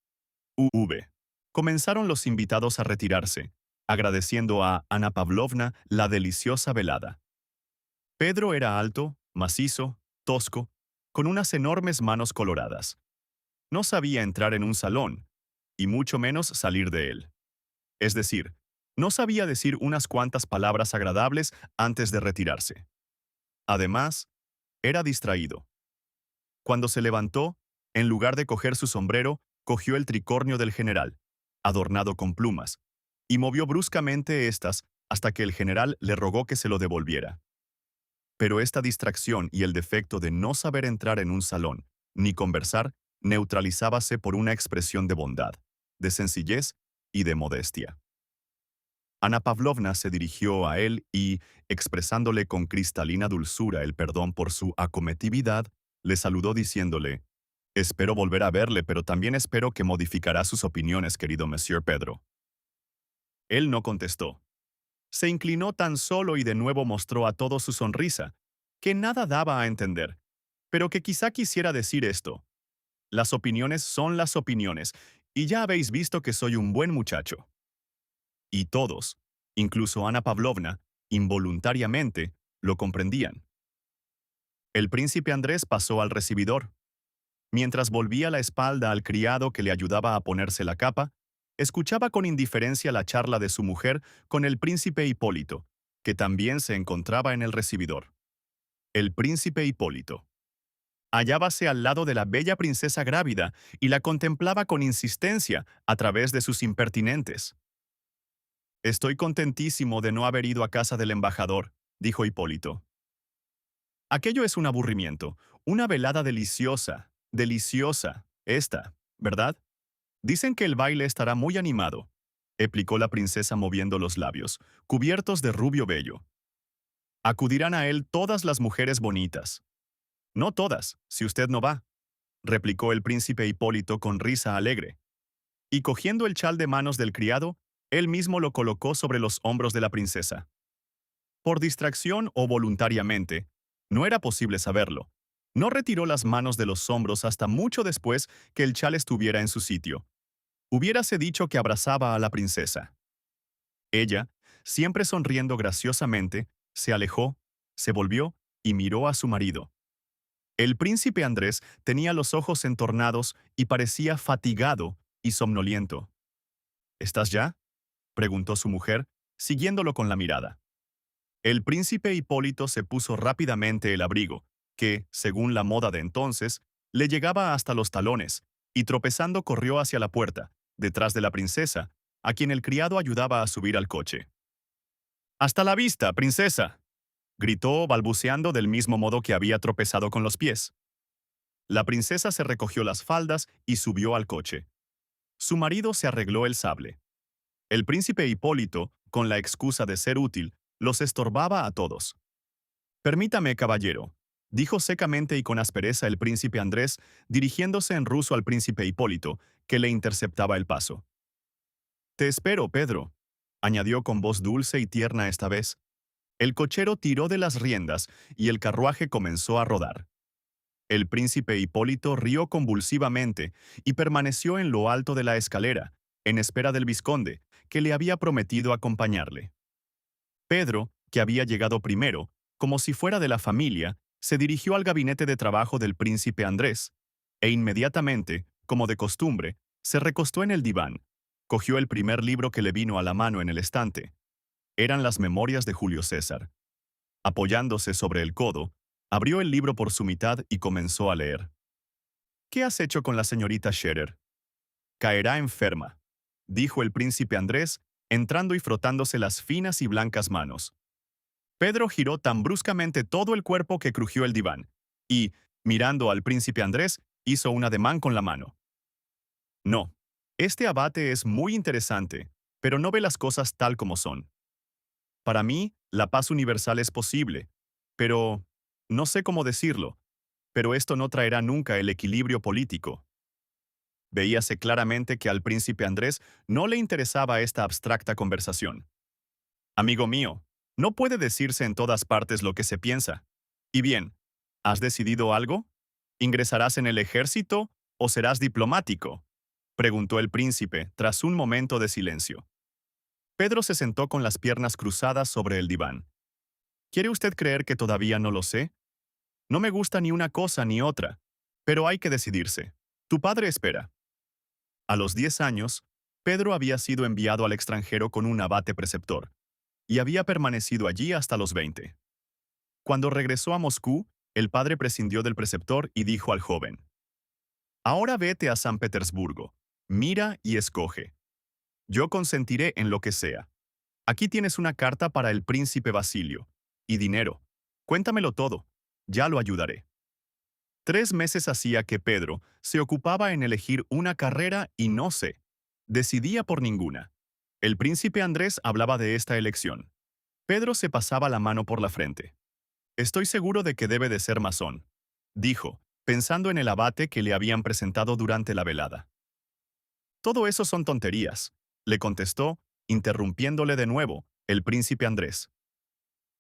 Comenzaron los invitados a retirarse, agradeciendo a Ana Pavlovna la deliciosa velada. Pedro era alto, macizo, tosco, con unas enormes manos coloradas. No sabía entrar en un salón, y mucho menos salir de él. Es decir, no sabía decir unas cuantas palabras agradables antes de retirarse. Además, era distraído. Cuando se levantó, en lugar de coger su sombrero, cogió el tricornio del general, adornado con plumas, y movió bruscamente estas hasta que el general le rogó que se lo devolviera. Pero esta distracción y el defecto de no saber entrar en un salón, ni conversar, neutralizábase por una expresión de bondad, de sencillez y de modestia. Ana Pavlovna se dirigió a él y, expresándole con cristalina dulzura el perdón por su acometividad, le saludó diciéndole: «Espero volver a verle, pero también espero que modificará sus opiniones, querido Monsieur Pedro». Él no contestó. Se inclinó tan solo y de nuevo mostró a todos su sonrisa, que nada daba a entender, pero que quizá quisiera decir esto: «Las opiniones son las opiniones, y ya habéis visto que soy un buen muchacho». Y todos, incluso Ana Pavlovna, involuntariamente, lo comprendían. El príncipe Andrés pasó al recibidor. Mientras volvía la espalda al criado que le ayudaba a ponerse la capa, escuchaba con indiferencia la charla de su mujer con el príncipe Hipólito, que también se encontraba en el recibidor. El príncipe Hipólito hallábase al lado de la bella princesa grávida y la contemplaba con insistencia a través de sus impertinentes. «Estoy contentísimo de no haber ido a casa del embajador», dijo Hipólito. «Aquello es un aburrimiento, una velada deliciosa, deliciosa, esta, ¿verdad? Dicen que el baile estará muy animado», explicó la princesa moviendo los labios, cubiertos de rubio vello. «Acudirán a él todas las mujeres bonitas». «No todas, si usted no va», replicó el príncipe Hipólito con risa alegre. Y cogiendo el chal de manos del criado, él mismo lo colocó sobre los hombros de la princesa. Por distracción o voluntariamente, no era posible saberlo. No retiró las manos de los hombros hasta mucho después que el chal estuviera en su sitio. Hubiérase dicho que abrazaba a la princesa. Ella, siempre sonriendo graciosamente, se alejó, se volvió y miró a su marido. El príncipe Andrés tenía los ojos entornados y parecía fatigado y somnoliento. «¿Estás ya?», preguntó su mujer, siguiéndolo con la mirada. El príncipe Hipólito se puso rápidamente el abrigo, que, según la moda de entonces, le llegaba hasta los talones, y tropezando corrió hacia la puerta, detrás de la princesa, a quien el criado ayudaba a subir al coche. «¡Hasta la vista, princesa!», gritó balbuceando del mismo modo que había tropezado con los pies. La princesa se recogió las faldas y subió al coche. Su marido se arregló el sable. El príncipe Hipólito, con la excusa de ser útil, los estorbaba a todos. «Permítame, caballero», dijo secamente y con aspereza el príncipe Andrés, dirigiéndose en ruso al príncipe Hipólito, que le interceptaba el paso. «Te espero, Pedro», añadió con voz dulce y tierna esta vez. El cochero tiró de las riendas y el carruaje comenzó a rodar. El príncipe Hipólito rió convulsivamente y permaneció en lo alto de la escalera, en espera del vizconde, que le había prometido acompañarle. Pedro, que había llegado primero, como si fuera de la familia, se dirigió al gabinete de trabajo del príncipe Andrés, e inmediatamente, como de costumbre, se recostó en el diván, cogió el primer libro que le vino a la mano en el estante. Eran las Memorias de Julio César. Apoyándose sobre el codo, abrió el libro por su mitad y comenzó a leer. «¿Qué has hecho con la señorita Scherer?» «Caerá enferma», dijo el príncipe Andrés, entrando y frotándose las finas y blancas manos. Pedro giró tan bruscamente todo el cuerpo que crujió el diván, y, mirando al príncipe Andrés, hizo un ademán con la mano. «No, este abate es muy interesante, pero no ve las cosas tal como son. Para mí, la paz universal es posible, pero no sé cómo decirlo, pero esto no traerá nunca el equilibrio político». Veíase claramente que al príncipe Andrés no le interesaba esta abstracta conversación. «Amigo mío, no puede decirse en todas partes lo que se piensa. Y bien, ¿has decidido algo? ¿Ingresarás en el ejército o serás diplomático?», preguntó el príncipe tras un momento de silencio. Pedro se sentó con las piernas cruzadas sobre el diván. «¿Quiere usted creer que todavía no lo sé? No me gusta ni una cosa ni otra, pero hay que decidirse. Tu padre espera». A los 10 años, Pedro había sido enviado al extranjero con un abate preceptor, y había permanecido allí hasta los 20. Cuando regresó a Moscú, el padre prescindió del preceptor y dijo al joven: «Ahora vete a San Petersburgo, mira y escoge. Yo consentiré en lo que sea. Aquí tienes una carta para el príncipe Basilio, y dinero. Cuéntamelo todo, ya lo ayudaré». 3 meses hacía que Pedro se ocupaba en elegir una carrera y no se decidía por ninguna. El príncipe Andrés hablaba de esta elección. Pedro se pasaba la mano por la frente. «Estoy seguro de que debe de ser masón», dijo, pensando en el abate que le habían presentado durante la velada. «Todo eso son tonterías», le contestó, interrumpiéndole de nuevo, el príncipe Andrés.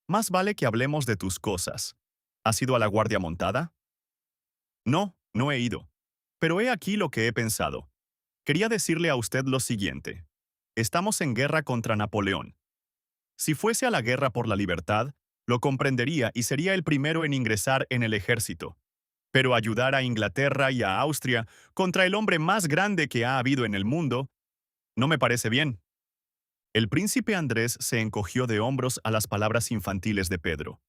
«Más vale que hablemos de tus cosas. ¿Has ido a la guardia montada?» «No, no he ido. Pero he aquí lo que he pensado. Quería decirle a usted lo siguiente. Estamos en guerra contra Napoleón. Si fuese a la guerra por la libertad, lo comprendería y sería el primero en ingresar en el ejército. Pero ayudar a Inglaterra y a Austria contra el hombre más grande que ha habido en el mundo, no me parece bien». El príncipe Andrés se encogió de hombros a las palabras infantiles de Pedro.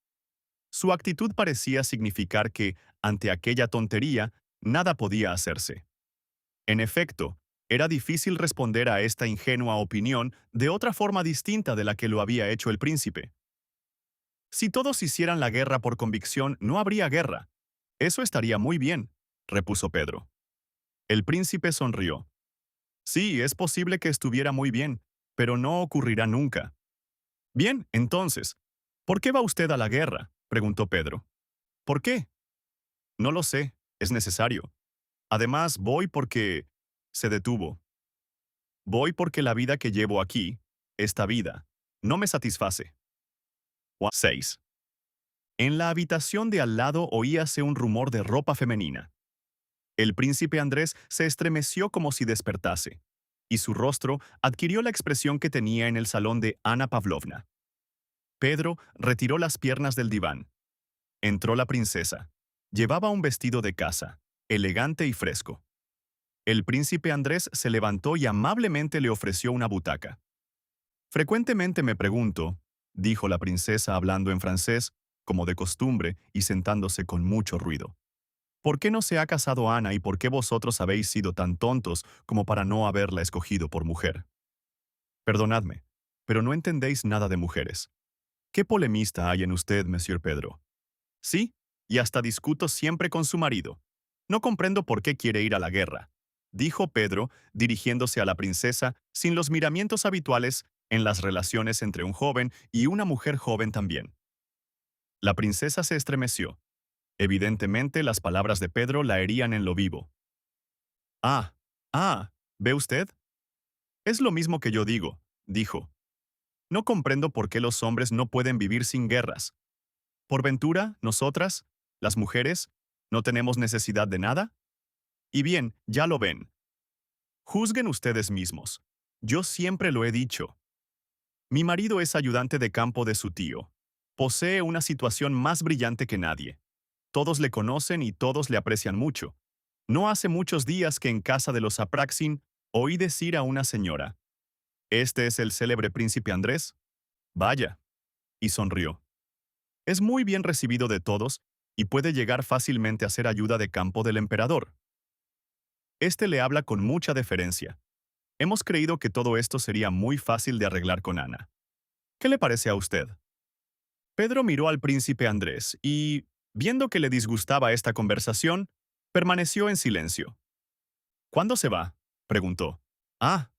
Su actitud parecía significar que, ante aquella tontería, nada podía hacerse. En efecto, era difícil responder a esta ingenua opinión de otra forma distinta de la que lo había hecho el príncipe. «Si todos hicieran la guerra por convicción, no habría guerra. Eso estaría muy bien», repuso Pedro. El príncipe sonrió. «Sí, es posible que estuviera muy bien, pero no ocurrirá nunca». «Bien, entonces, ¿por qué va usted a la guerra?», preguntó Pedro. «¿Por qué?». «No lo sé, es necesario. Además, voy porque…» Se detuvo. «Voy porque la vida que llevo aquí, esta vida, no me satisface». 6. En la habitación de al lado oíase un rumor de ropa femenina. El príncipe Andrés se estremeció como si despertase, y su rostro adquirió la expresión que tenía en el salón de Ana Pavlovna. Pedro retiró las piernas del diván. Entró la princesa. Llevaba un vestido de casa, elegante y fresco. El príncipe Andrés se levantó y amablemente le ofreció una butaca. «Frecuentemente me pregunto», dijo la princesa hablando en francés, como de costumbre y sentándose con mucho ruido, «¿por qué no se ha casado Ana y por qué vosotros habéis sido tan tontos como para no haberla escogido por mujer? Perdonadme, pero no entendéis nada de mujeres. ¿Qué polemista hay en usted, Monsieur Pedro? Sí, y hasta discuto siempre con su marido. No comprendo por qué quiere ir a la guerra», dijo Pedro, dirigiéndose a la princesa sin los miramientos habituales en las relaciones entre un joven y una mujer joven también. La princesa se estremeció. Evidentemente, las palabras de Pedro la herían en lo vivo. «Ah, Ah, ¿ve usted? Es lo mismo que yo digo, dijo. No comprendo por qué los hombres no pueden vivir sin guerras. ¿Por ventura, nosotras, las mujeres, no tenemos necesidad de nada? Y bien, ya lo ven. Juzguen ustedes mismos. Yo siempre lo he dicho. Mi marido es ayudante de campo de su tío. Posee una situación más brillante que nadie. Todos le conocen y todos le aprecian mucho. No hace muchos días que en casa de los Apraxin oí decir a una señora, ¿este es el célebre príncipe Andrés? Vaya. Y sonrió. Es muy bien recibido de todos y puede llegar fácilmente a ser ayuda de campo del emperador. Este le habla con mucha deferencia. Hemos creído que todo esto sería muy fácil de arreglar con Ana. ¿Qué le parece a usted? Pedro miró al príncipe Andrés y, viendo que le disgustaba esta conversación, permaneció en silencio. ¿Cuándo se va? Preguntó. Ah,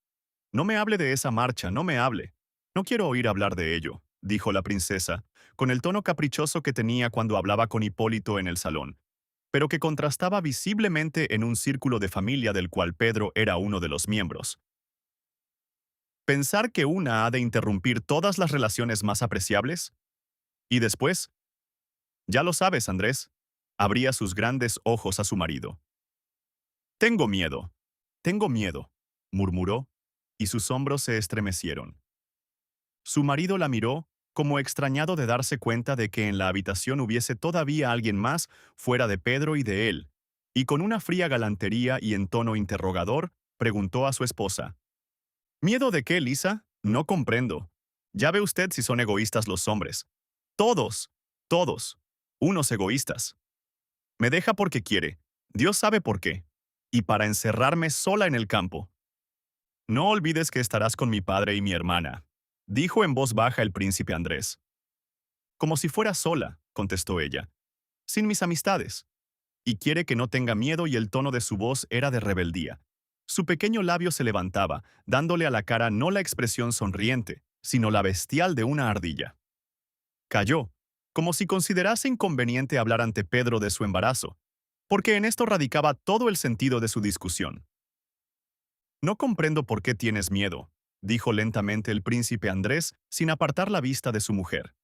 no me hable de esa marcha, no me hable. No quiero oír hablar de ello, dijo la princesa, con el tono caprichoso que tenía cuando hablaba con Hipólito en el salón, pero que contrastaba visiblemente en un círculo de familia del cual Pedro era uno de los miembros. Pensar que una ha de interrumpir todas las relaciones más apreciables. Y después, ya lo sabes, Andrés, abría sus grandes ojos a su marido. Tengo miedo, murmuró, y sus hombros se estremecieron. Su marido la miró, como extrañado de darse cuenta de que en la habitación hubiese todavía alguien más fuera de Pedro y de él, y con una fría galantería y en tono interrogador, preguntó a su esposa. ¿Miedo de qué, Lisa? No comprendo. Ya ve usted si son egoístas los hombres. Todos, todos, unos egoístas. Me deja porque quiere, Dios sabe por qué, y para encerrarme sola en el campo. No olvides que estarás con mi padre y mi hermana, dijo en voz baja el príncipe Andrés. Como si fuera sola, contestó ella, sin mis amistades. Y quiere que no tenga miedo y el tono de su voz era de rebeldía. Su pequeño labio se levantaba, dándole a la cara no la expresión sonriente, sino la bestial de una ardilla. Calló, como si considerase inconveniente hablar ante Pedro de su embarazo, porque en esto radicaba todo el sentido de su discusión. No comprendo por qué tienes miedo, dijo lentamente el príncipe Andrés sin apartar la vista de su mujer.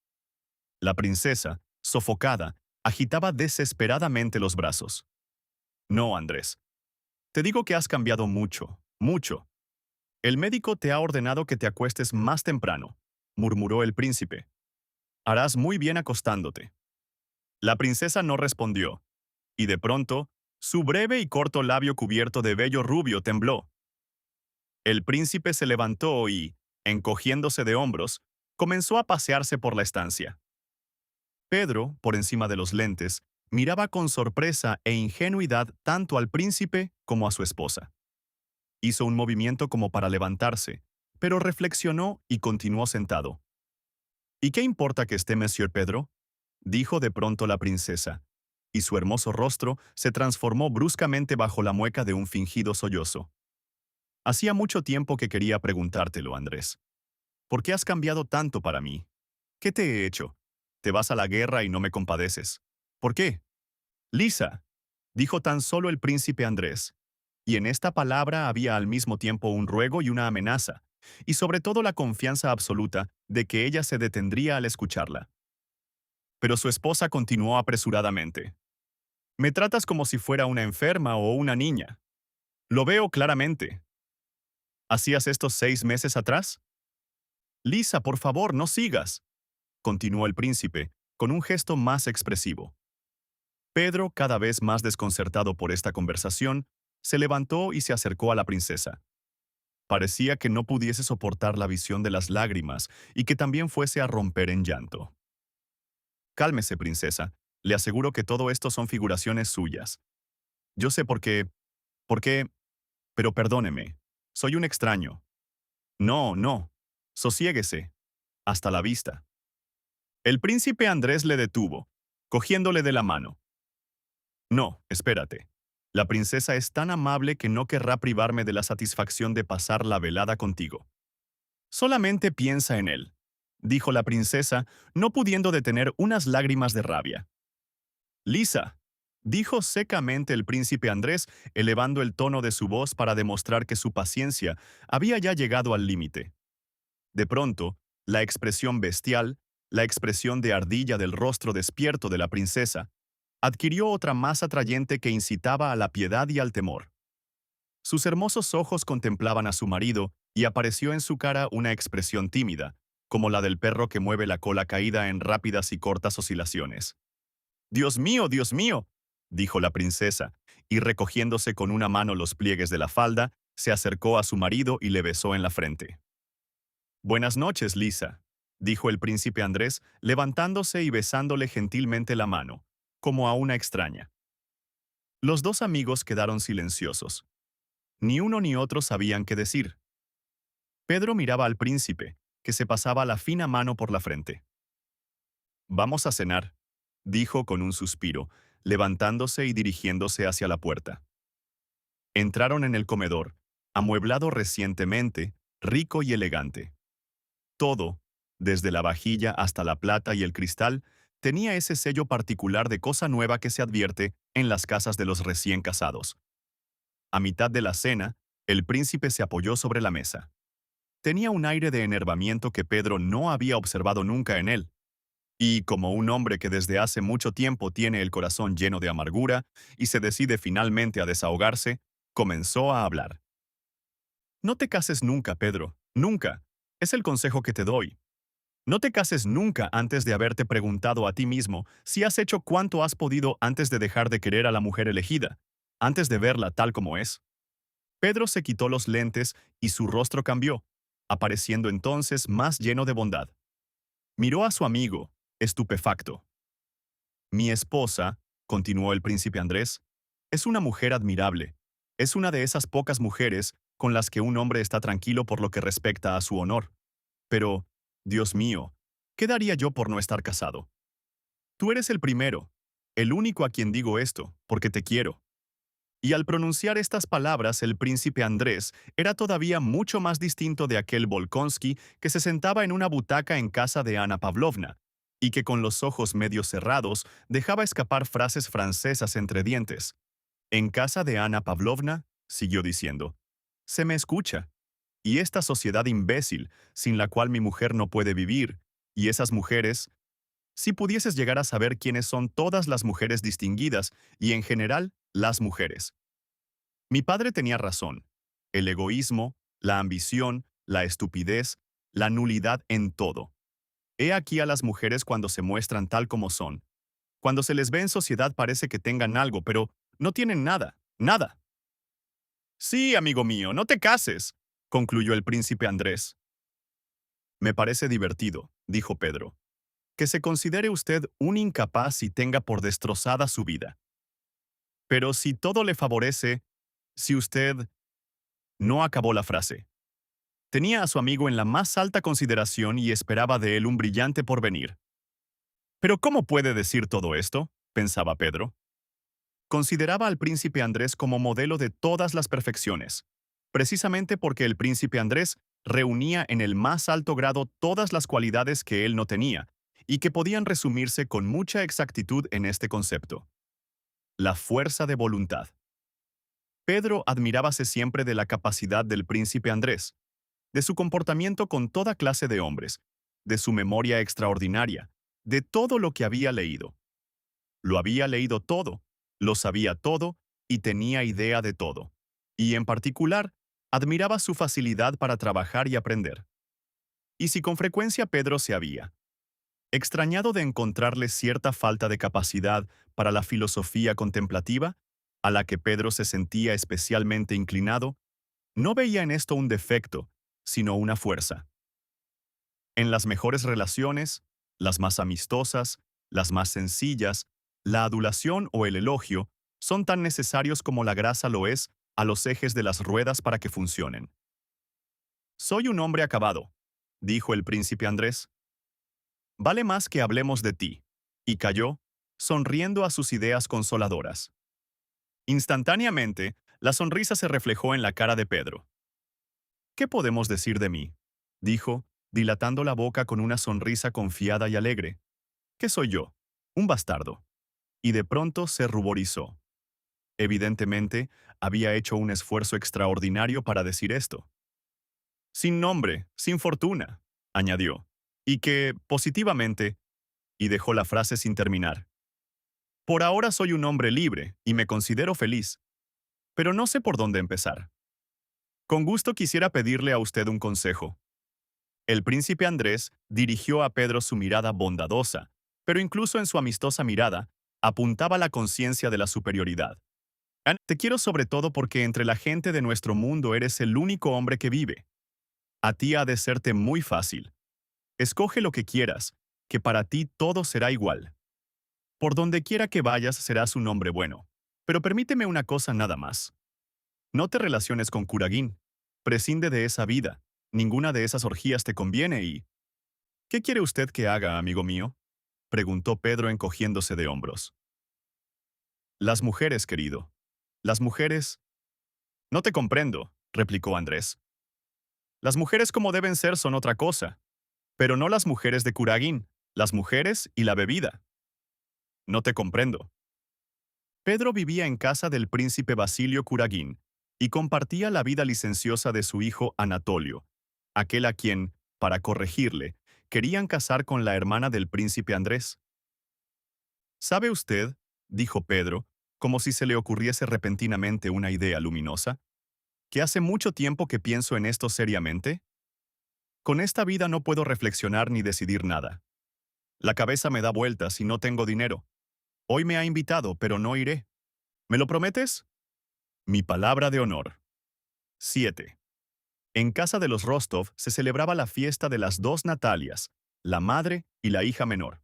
La princesa, sofocada, agitaba desesperadamente los brazos. No, Andrés. Te digo que has cambiado mucho, mucho. El médico te ha ordenado que te acuestes más temprano, murmuró el príncipe. Harás muy bien acostándote. La princesa no respondió, y de pronto, su breve y corto labio cubierto de vello rubio tembló. El príncipe se levantó y, encogiéndose de hombros, comenzó a pasearse por la estancia. Pedro, por encima de los lentes, miraba con sorpresa e ingenuidad tanto al príncipe como a su esposa. Hizo un movimiento como para levantarse, pero reflexionó y continuó sentado. ¿Y qué importa que esté Monsieur Pedro? Dijo de pronto la princesa, y su hermoso rostro se transformó bruscamente bajo la mueca de un fingido sollozo. Hacía mucho tiempo que quería preguntártelo, Andrés. ¿Por qué has cambiado tanto para mí? ¿Qué te he hecho? Te vas a la guerra y no me compadeces. ¿Por qué? Lisa, dijo tan solo el príncipe Andrés, y en esta palabra había al mismo tiempo un ruego y una amenaza, y sobre todo la confianza absoluta de que ella se detendría al escucharla. Pero su esposa continuó apresuradamente. Me tratas como si fuera una enferma o una niña. Lo veo claramente. ¿Hacías esto 6 meses atrás? Lisa, por favor, no sigas, continuó el príncipe, con un gesto más expresivo. Pedro, cada vez más desconcertado por esta conversación, se levantó y se acercó a la princesa. Parecía que no pudiese soportar la visión de las lágrimas y que también fuese a romper en llanto. Cálmese, princesa. Le aseguro que todo esto son figuraciones suyas. Yo sé por qué, pero perdóneme. Soy un extraño. No, no. Sosiéguese. Hasta la vista. El príncipe Andrés le detuvo, cogiéndole de la mano. No, espérate. La princesa es tan amable que no querrá privarme de la satisfacción de pasar la velada contigo. Solamente piensa en él, dijo la princesa, no pudiendo detener unas lágrimas de rabia. Lisa, dijo secamente el príncipe Andrés, elevando el tono de su voz para demostrar que su paciencia había ya llegado al límite. De pronto, la expresión bestial, la expresión de ardilla del rostro despierto de la princesa, adquirió otra más atrayente que incitaba a la piedad y al temor. Sus hermosos ojos contemplaban a su marido y apareció en su cara una expresión tímida, como la del perro que mueve la cola caída en rápidas y cortas oscilaciones. Dios mío, dijo la princesa, y recogiéndose con una mano los pliegues de la falda, se acercó a su marido y le besó en la frente. Buenas noches, Lisa, dijo el príncipe Andrés, levantándose y besándole gentilmente la mano, como a una extraña. Los dos amigos quedaron silenciosos. Ni uno ni otro sabían qué decir. Pedro miraba al príncipe, que se pasaba la fina mano por la frente. Vamos a cenar, dijo con un suspiro, levantándose y dirigiéndose hacia la puerta. Entraron en el comedor, amueblado recientemente, rico y elegante. Todo, desde la vajilla hasta la plata y el cristal, tenía ese sello particular de cosa nueva que se advierte en las casas de los recién casados. A mitad de la cena, el príncipe se apoyó sobre la mesa. Tenía un aire de enervamiento que Pedro no había observado nunca en él. Y como un hombre que desde hace mucho tiempo tiene el corazón lleno de amargura y se decide finalmente a desahogarse, comenzó a hablar. No te cases nunca, Pedro, nunca. Es el consejo que te doy. No te cases nunca antes de haberte preguntado a ti mismo si has hecho cuanto has podido antes de dejar de querer a la mujer elegida, antes de verla tal como es. Pedro se quitó los lentes y su rostro cambió, apareciendo entonces más lleno de bondad. Miró a su amigo, estupefacto. Mi esposa, continuó el príncipe Andrés, es una mujer admirable. Es una de esas pocas mujeres con las que un hombre está tranquilo por lo que respecta a su honor. Pero, Dios mío, ¿qué daría yo por no estar casado? Tú eres el primero, el único a quien digo esto, porque te quiero. Y al pronunciar estas palabras, el príncipe Andrés era todavía mucho más distinto de aquel Volkonsky que se sentaba en una butaca en casa de Ana Pavlovna, y que con los ojos medio cerrados dejaba escapar frases francesas entre dientes. En casa de Ana Pavlovna, siguió diciendo, se me escucha. Y esta sociedad imbécil, sin la cual mi mujer no puede vivir, y esas mujeres, si pudieses llegar a saber quiénes son todas las mujeres distinguidas, y en general, las mujeres. Mi padre tenía razón. El egoísmo, la ambición, la estupidez, la nulidad en todo. He aquí a las mujeres cuando se muestran tal como son. Cuando se les ve en sociedad parece que tengan algo, pero no tienen nada, nada. Sí, amigo mío, no te cases, concluyó el príncipe Andrés. Me parece divertido, dijo Pedro. Que se considere usted un incapaz y tenga por destrozada su vida. Pero si todo le favorece, si usted... No acabó la frase. Tenía a su amigo en la más alta consideración y esperaba de él un brillante porvenir. ¿Pero cómo puede decir todo esto?, pensaba Pedro. Consideraba al príncipe Andrés como modelo de todas las perfecciones, precisamente porque el príncipe Andrés reunía en el más alto grado todas las cualidades que él no tenía, y que podían resumirse con mucha exactitud en este concepto: la fuerza de voluntad. Pedro admirábase siempre de la capacidad del príncipe Andrés, de su comportamiento con toda clase de hombres, de su memoria extraordinaria, de todo lo que había leído. Lo había leído todo, lo sabía todo y tenía idea de todo. Y en particular, admiraba su facilidad para trabajar y aprender. Y si con frecuencia Pedro se había extrañado de encontrarle cierta falta de capacidad para la filosofía contemplativa, a la que Pedro se sentía especialmente inclinado, no veía en esto un defecto, sino una fuerza. En las mejores relaciones, las más amistosas, las más sencillas, la adulación o el elogio son tan necesarios como la grasa lo es a los ejes de las ruedas para que funcionen. Soy un hombre acabado, dijo el príncipe Andrés. Vale más que hablemos de ti. Y calló, sonriendo a sus ideas consoladoras. Instantáneamente, la sonrisa se reflejó en la cara de Pedro. ¿Qué podemos decir de mí?, dijo, dilatando la boca con una sonrisa confiada y alegre. ¿Qué soy yo? Un bastardo. y de pronto se ruborizó. Evidentemente, había hecho un esfuerzo extraordinario para decir esto. Sin nombre, sin fortuna, añadió, y que, positivamente, y dejó la frase sin terminar. Por ahora soy un hombre libre y me considero feliz, pero no sé por dónde empezar. Con gusto quisiera pedirle a usted un consejo. El príncipe Andrés dirigió a Pedro su mirada bondadosa, pero incluso en su amistosa mirada, apuntaba la conciencia de la superioridad. Te quiero sobre todo porque entre la gente de nuestro mundo eres el único hombre que vive. A ti ha de serte muy fácil. Escoge lo que quieras, que para ti todo será igual. Por donde quiera que vayas serás un hombre bueno. Pero permíteme una cosa nada más. No te relaciones con Kuragin. Prescinde de esa vida. Ninguna de esas orgías te conviene y... ¿Qué quiere usted que haga, amigo mío? Preguntó Pedro encogiéndose de hombros. Las mujeres, querido. Las mujeres... No te comprendo, replicó Andrés. Las mujeres como deben ser son otra cosa. Pero no las mujeres de Kuragin, las mujeres y la bebida. No te comprendo. Pedro vivía en casa del príncipe Basilio Kuragin y compartía la vida licenciosa de su hijo Anatolio, aquel a quien, para corregirle, querían casar con la hermana del príncipe Andrés. ¿Sabe usted, dijo Pedro, como si se le ocurriese repentinamente una idea luminosa, que hace mucho tiempo que pienso en esto seriamente? Con esta vida no puedo reflexionar ni decidir nada. La cabeza me da vueltas y no tengo dinero. Hoy me ha invitado, pero no iré. ¿Me lo prometes? Mi palabra de honor. 7. En casa de los Rostov se celebraba la fiesta de las dos Natalias, la madre y la hija menor.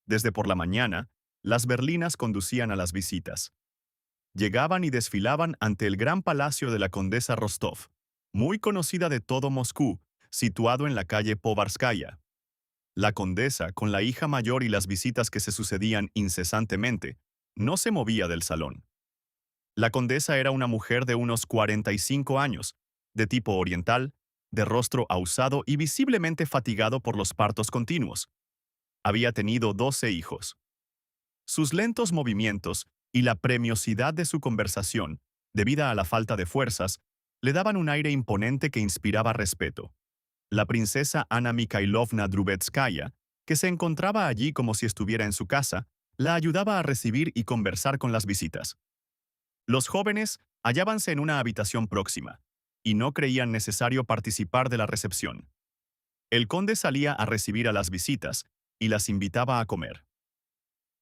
Desde por la mañana, las berlinas conducían a las visitas. Llegaban y desfilaban ante el gran palacio de la condesa Rostov, muy conocida de todo Moscú, situado en la calle Povarskaya. La condesa, con la hija mayor y las visitas que se sucedían incesantemente, no se movía del salón. La condesa era una mujer de unos 45 años, de tipo oriental, de rostro ahusado y visiblemente fatigado por los partos continuos. Había tenido 12 hijos. Sus lentos movimientos y la premiosidad de su conversación, debida a la falta de fuerzas, le daban un aire imponente que inspiraba respeto. La princesa Ana Mikhailovna Drubetskaya, que se encontraba allí como si estuviera en su casa, la ayudaba a recibir y conversar con las visitas. Los jóvenes hallábanse en una habitación próxima, y no creían necesario participar de la recepción. El conde salía a recibir a las visitas y las invitaba a comer.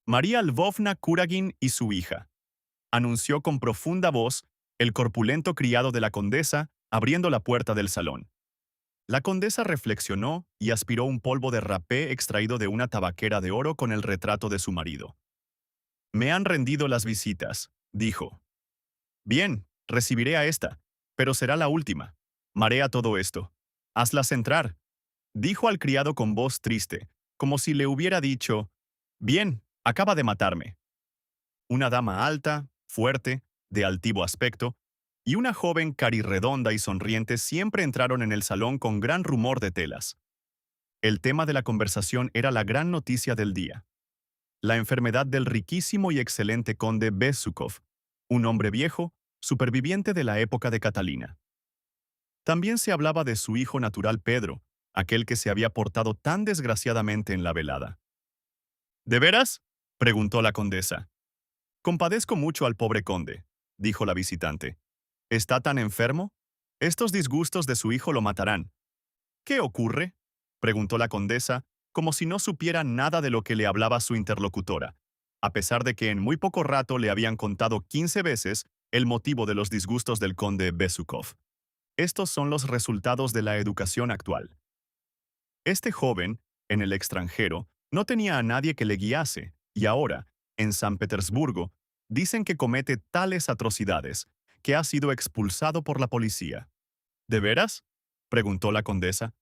María Lvovna Kuragin y su hija, anunció con profunda voz el corpulento criado de la condesa, abriendo la puerta del salón. La condesa reflexionó y aspiró un polvo de rapé extraído de una tabaquera de oro con el retrato de su marido. Me han rendido las visitas, dijo. Bien, recibiré a esta, pero será la última. Marea todo esto. Hazlas entrar, dijo al criado con voz triste, como si le hubiera dicho, bien, acaba de matarme. Una dama alta, fuerte, de altivo aspecto, y una joven carirredonda y sonriente siempre entraron en el salón con gran rumor de telas. El tema de la conversación era la gran noticia del día. La enfermedad del riquísimo y excelente conde Bezúkhov, un hombre viejo, superviviente de la época de Catalina. También se hablaba de su hijo natural Pedro, aquel que se había portado tan desgraciadamente en la velada. ¿De veras?, preguntó la condesa. Compadezco mucho al pobre conde, dijo la visitante. ¿Está tan enfermo? Estos disgustos de su hijo lo matarán. ¿Qué ocurre?, preguntó la condesa, como si no supiera nada de lo que le hablaba su interlocutora, a pesar de que en muy poco rato le habían contado 15 veces el motivo de los disgustos del conde Bezúkhov. Estos son los resultados de la educación actual. Este joven, en el extranjero, no tenía a nadie que le guiase, y ahora, en San Petersburgo, dicen que comete tales atrocidades, que ha sido expulsado por la policía. ¿De veras?, preguntó la condesa.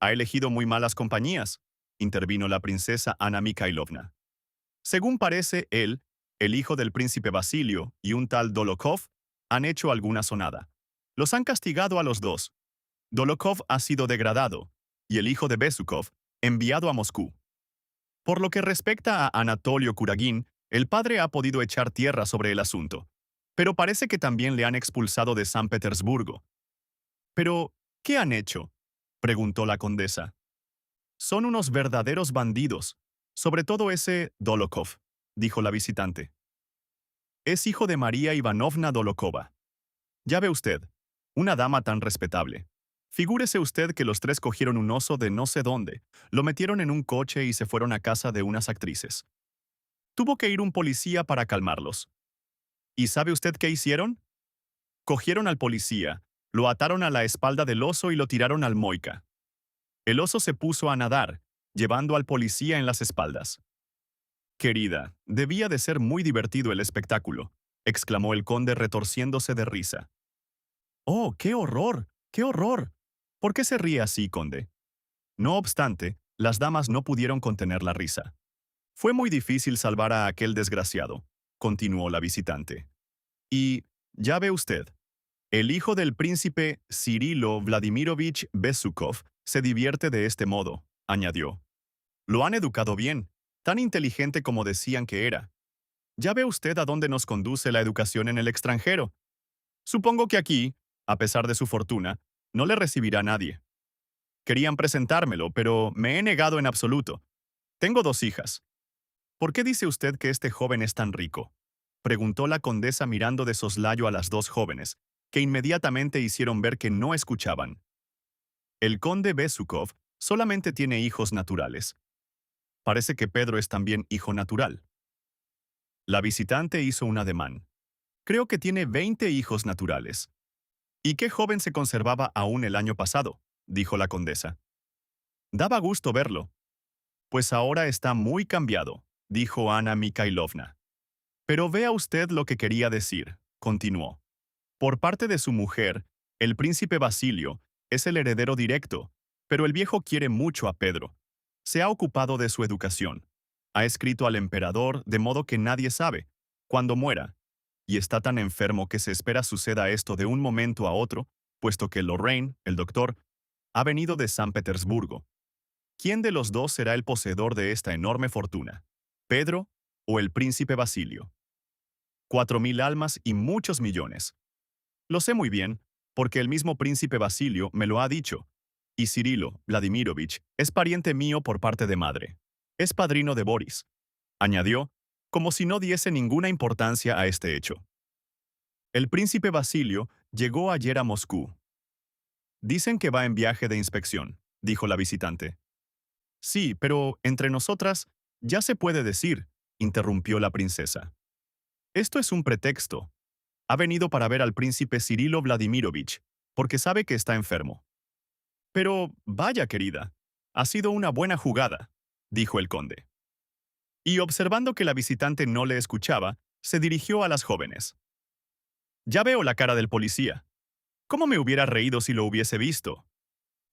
Ha elegido muy malas compañías, intervino la princesa Ana Mikhailovna. Según parece, él, el hijo del príncipe Basilio y un tal Dolokhov han hecho alguna sonada. Los han castigado a los dos. Dolokhov ha sido degradado, y el hijo de Bezúkhov enviado a Moscú. Por lo que respecta a Anatolio Kuragin, El padre ha podido echar tierra sobre el asunto, pero parece que también le han expulsado de San Petersburgo. ¿Pero qué han hecho?, preguntó la condesa. Son unos verdaderos bandidos, sobre todo ese Dolokhov, dijo la visitante. Es hijo de María Ivanovna Dolokhova. Ya ve usted, una dama tan respetable. Figúrese usted que los tres cogieron un oso de no sé dónde, lo metieron en un coche y se fueron a casa de unas actrices. Tuvo que ir un policía para calmarlos. ¿Y sabe usted qué hicieron? Cogieron al policía, lo ataron a la espalda del oso y lo tiraron al Moika. El oso se puso a nadar, llevando al policía en las espaldas. Querida, debía de ser muy divertido el espectáculo, exclamó el conde retorciéndose de risa. ¡Oh, qué horror! ¡Qué horror! ¿Por qué se ríe así, conde? No obstante, las damas no pudieron contener la risa. Fue muy difícil salvar a aquel desgraciado, continuó la visitante. Y, ya ve usted, el hijo del príncipe Cirilo Vladimirovich Besukov se divierte de este modo, añadió. Lo han educado bien, tan inteligente como decían que era. Ya ve usted a dónde nos conduce la educación en el extranjero. Supongo que aquí, a pesar de su fortuna, no le recibirá nadie. Querían presentármelo, pero me he negado en absoluto. Tengo 2 hijas. ¿Por qué dice usted que este joven es tan rico?, preguntó la condesa mirando de soslayo a las 2 jóvenes, que inmediatamente hicieron ver que no escuchaban. El conde Besukov solamente tiene hijos naturales. Parece que Pedro es también hijo natural. La visitante hizo un ademán. Creo que tiene 20 hijos naturales. ¿Y qué joven se conservaba aún el año pasado?, dijo la condesa. Daba gusto verlo. Pues ahora está muy cambiado, dijo Ana Mikhailovna. Pero vea usted lo que quería decir, continuó. Por parte de su mujer, el príncipe Basilio es el heredero directo, pero el viejo quiere mucho a Pedro. Se ha ocupado de su educación. Ha escrito al emperador de modo que nadie sabe cuándo muera, y está tan enfermo que se espera suceda esto de un momento a otro, puesto que Lorraine, el doctor, ha venido de San Petersburgo. ¿Quién de los dos será el poseedor de esta enorme fortuna? ¿Pedro o el príncipe Basilio? 4.000 almas y muchos millones. Lo sé muy bien, porque el mismo príncipe Basilio me lo ha dicho. Y Cirilo Vladimirovich es pariente mío por parte de madre. Es padrino de Boris, añadió, como si no diese ninguna importancia a este hecho. El príncipe Basilio llegó ayer a Moscú. Dicen que va en viaje de inspección, dijo la visitante. Sí, pero entre nosotras ya se puede decir, interrumpió la princesa. Esto es un pretexto. Ha venido para ver al príncipe Cirilo Vladimirovich, porque sabe que está enfermo. Pero, vaya querida, ha sido una buena jugada, dijo el conde. Y observando que la visitante no le escuchaba, se dirigió a las jóvenes. Ya veo la cara del policía. ¿Cómo me hubiera reído si lo hubiese visto?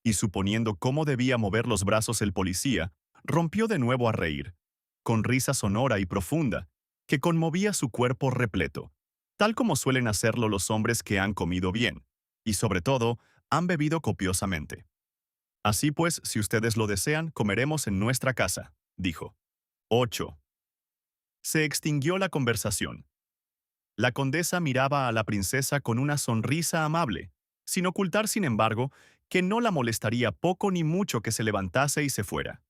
Y suponiendo cómo debía mover los brazos el policía, rompió de nuevo a reír, con risa sonora y profunda, que conmovía su cuerpo repleto, tal como suelen hacerlo los hombres que han comido bien, y sobre todo, han bebido copiosamente. Así pues, si ustedes lo desean, comeremos en nuestra casa, dijo. 8. Se extinguió la conversación. La condesa miraba a la princesa con una sonrisa amable, sin ocultar, sin embargo, que no la molestaría poco ni mucho que se levantase y se fuera.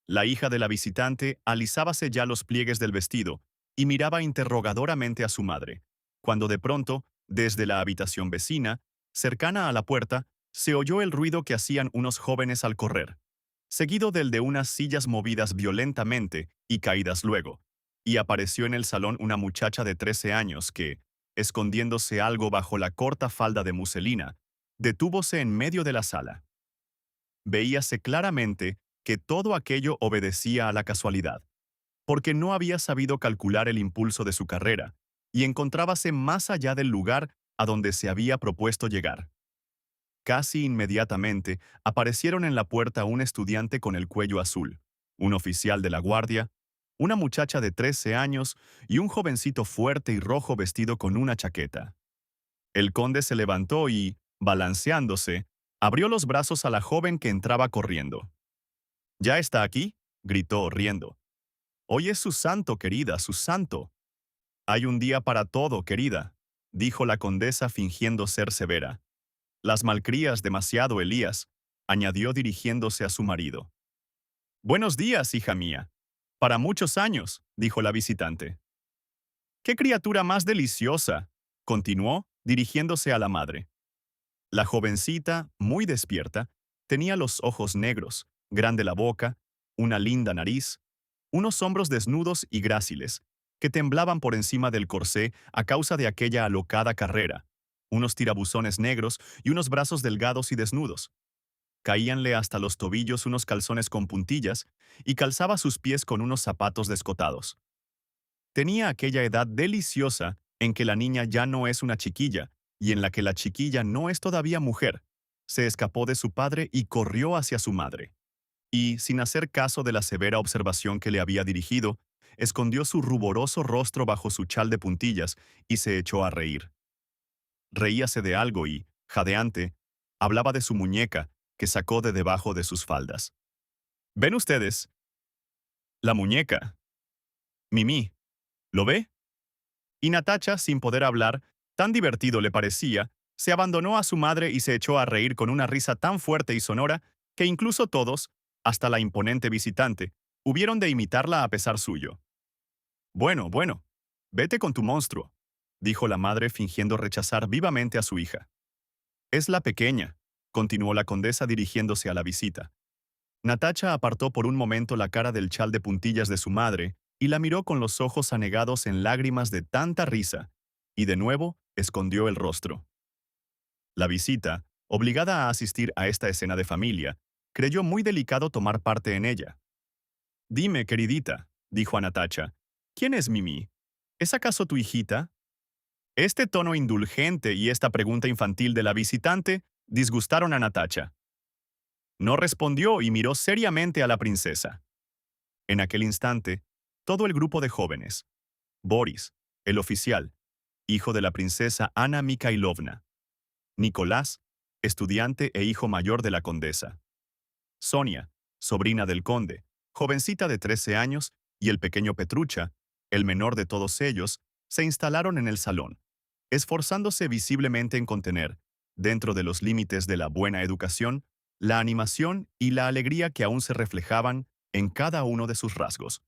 La hija de la visitante alisábase ya los pliegues del vestido y miraba interrogadoramente a su madre, cuando de pronto, desde la habitación vecina, cercana a la puerta, se oyó el ruido que hacían unos jóvenes al correr, seguido del de unas sillas movidas violentamente y caídas luego, y apareció en el salón una muchacha de 13 años que, escondiéndose algo bajo la corta falda de muselina, detúvose en medio de la sala. Veíase claramente que todo aquello obedecía a la casualidad, porque no había sabido calcular el impulso de su carrera, y encontrábase más allá del lugar a donde se había propuesto llegar. Casi inmediatamente aparecieron en la puerta un estudiante con el cuello azul, un oficial de la guardia, una muchacha de 13 años y un jovencito fuerte y rojo vestido con una chaqueta. El conde se levantó y, balanceándose, abrió los brazos a la joven que entraba corriendo. «¿Ya está aquí?», gritó riendo. Hoy es su santo, querida, su santo. Hay un día para todo, querida, dijo la condesa fingiendo ser severa. Las malcrías demasiado, Elías, añadió dirigiéndose a su marido. Buenos días, hija mía. Para muchos años, dijo la visitante. ¡Qué criatura más deliciosa! Continuó, dirigiéndose a la madre. La jovencita, muy despierta, tenía los ojos negros, grande la boca, una linda nariz, unos hombros desnudos y gráciles, que temblaban por encima del corsé a causa de aquella alocada carrera, unos tirabuzones negros y unos brazos delgados y desnudos. Caíanle hasta los tobillos unos calzones con puntillas y calzaba sus pies con unos zapatos descotados. Tenía aquella edad deliciosa en que la niña ya no es una chiquilla y en la que la chiquilla no es todavía mujer. Se escapó de su padre y corrió hacia su madre. Y, sin hacer caso de la severa observación que le había dirigido, escondió su ruboroso rostro bajo su chal de puntillas y se echó a reír. Reíase de algo y, jadeante, hablaba de su muñeca, que sacó de debajo de sus faldas. ¿Ven ustedes? La muñeca. Mimí. ¿Lo ve? Y Natacha, sin poder hablar, tan divertido le parecía, se abandonó a su madre y se echó a reír con una risa tan fuerte y sonora que incluso todos, hasta la imponente visitante, hubieron de imitarla a pesar suyo. Bueno, bueno, vete con tu monstruo, dijo la madre fingiendo rechazar vivamente a su hija. Es la pequeña, continuó la condesa dirigiéndose a la visita. Natacha apartó por un momento la cara del chal de puntillas de su madre y la miró con los ojos anegados en lágrimas de tanta risa, y de nuevo escondió el rostro. La visita, obligada a asistir a esta escena de familia, creyó muy delicado tomar parte en ella. Dime, queridita, dijo a Natacha, ¿quién es Mimi? ¿Es acaso tu hijita? Este tono indulgente y esta pregunta infantil de la visitante disgustaron a Natacha. No respondió y miró seriamente a la princesa. En aquel instante, todo el grupo de jóvenes, Boris, el oficial, hijo de la princesa Ana Mikhailovna, Nicolás, estudiante e hijo mayor de la condesa, Sonia, sobrina del conde, jovencita de 13 años, y el pequeño Petrucha, el menor de todos ellos, se instalaron en el salón, esforzándose visiblemente en contener, dentro de los límites de la buena educación, la animación y la alegría que aún se reflejaban en cada uno de sus rasgos.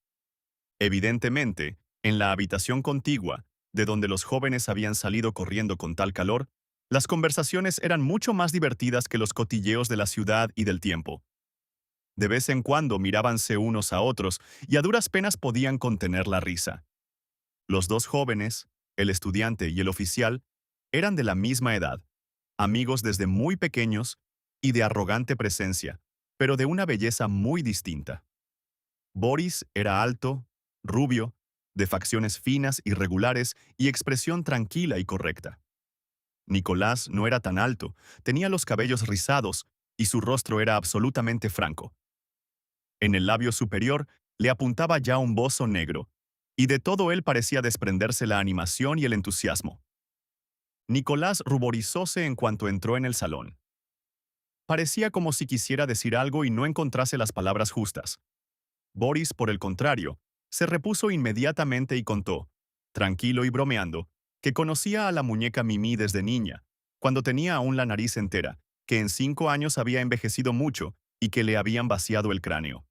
Evidentemente, en la habitación contigua, de donde los jóvenes habían salido corriendo con tal calor, las conversaciones eran mucho más divertidas que los cotilleos de la ciudad y del tiempo. De vez en cuando mirábanse unos a otros y a duras penas podían contener la risa. Los dos jóvenes, el estudiante y el oficial, eran de la misma edad, amigos desde muy pequeños y de arrogante presencia, pero de una belleza muy distinta. Boris era alto, rubio, de facciones finas y regulares y expresión tranquila y correcta. Nicolás no era tan alto, tenía los cabellos rizados y su rostro era absolutamente franco. En el labio superior le apuntaba ya un bozo negro, y de todo él parecía desprenderse la animación y el entusiasmo. Nicolás ruborizóse en cuanto entró en el salón. Parecía como si quisiera decir algo y no encontrase las palabras justas. Boris, por el contrario, se repuso inmediatamente y contó, tranquilo y bromeando, que conocía a la muñeca Mimi desde niña, cuando tenía aún la nariz entera, que en 5 años había envejecido mucho y que le habían vaciado el cráneo.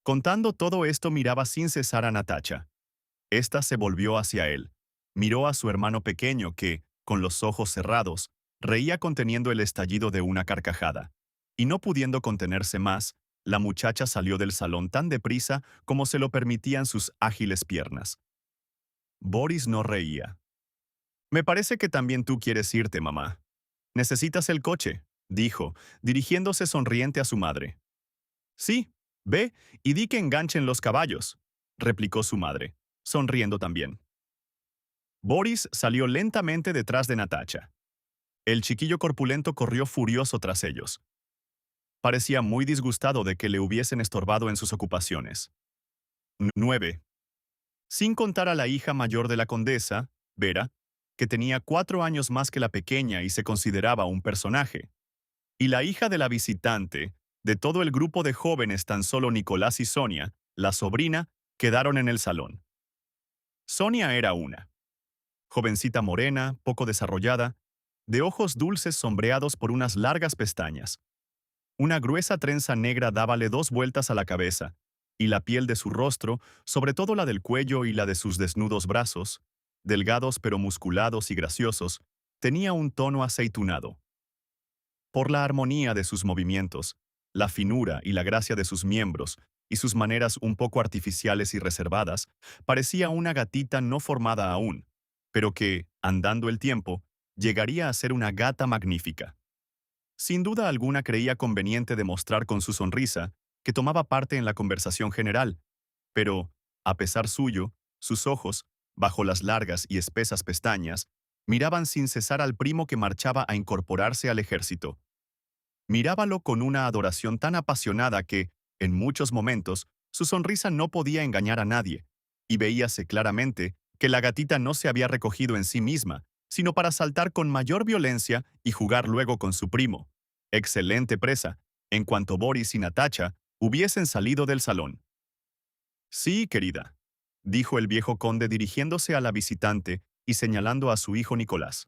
Contando todo esto miraba sin cesar a Natacha. Esta se volvió hacia él. Miró a su hermano pequeño que, con los ojos cerrados, reía conteniendo el estallido de una carcajada. Y no pudiendo contenerse más, la muchacha salió del salón tan deprisa como se lo permitían sus ágiles piernas. Boris no reía. «Me parece que también tú quieres irte, mamá. Necesitas el coche», dijo, dirigiéndose sonriente a su madre. «Sí, ve y di que enganchen los caballos», replicó su madre, sonriendo también. Boris salió lentamente detrás de Natacha. El chiquillo corpulento corrió furioso tras ellos. Parecía muy disgustado de que le hubiesen estorbado en sus ocupaciones. 9. Sin contar a la hija mayor de la condesa, Vera, que tenía 4 años más que la pequeña y se consideraba un personaje. Y la hija de la visitante, de todo el grupo de jóvenes tan solo Nicolás y Sonia, la sobrina, quedaron en el salón. Sonia era una jovencita morena, poco desarrollada, de ojos dulces sombreados por unas largas pestañas. Una gruesa trenza negra dábale 2 vueltas a la cabeza, y la piel de su rostro, sobre todo la del cuello y la de sus desnudos brazos, delgados pero musculados y graciosos, tenía un tono aceitunado. Por la armonía de sus movimientos, la finura y la gracia de sus miembros, y sus maneras un poco artificiales y reservadas, parecía una gatita no formada aún, pero que, andando el tiempo, llegaría a ser una gata magnífica. Sin duda alguna creía conveniente demostrar con su sonrisa que tomaba parte en la conversación general, pero, a pesar suyo, sus ojos, bajo las largas y espesas pestañas, miraban sin cesar al primo que marchaba a incorporarse al ejército. Mirábalo con una adoración tan apasionada que, en muchos momentos, su sonrisa no podía engañar a nadie, y veíase claramente que la gatita no se había recogido en sí misma, sino para saltar con mayor violencia y jugar luego con su primo. Excelente presa, en cuanto Boris y Natacha hubiesen salido del salón. Sí, querida, dijo el viejo conde dirigiéndose a la visitante y señalando a su hijo Nicolás.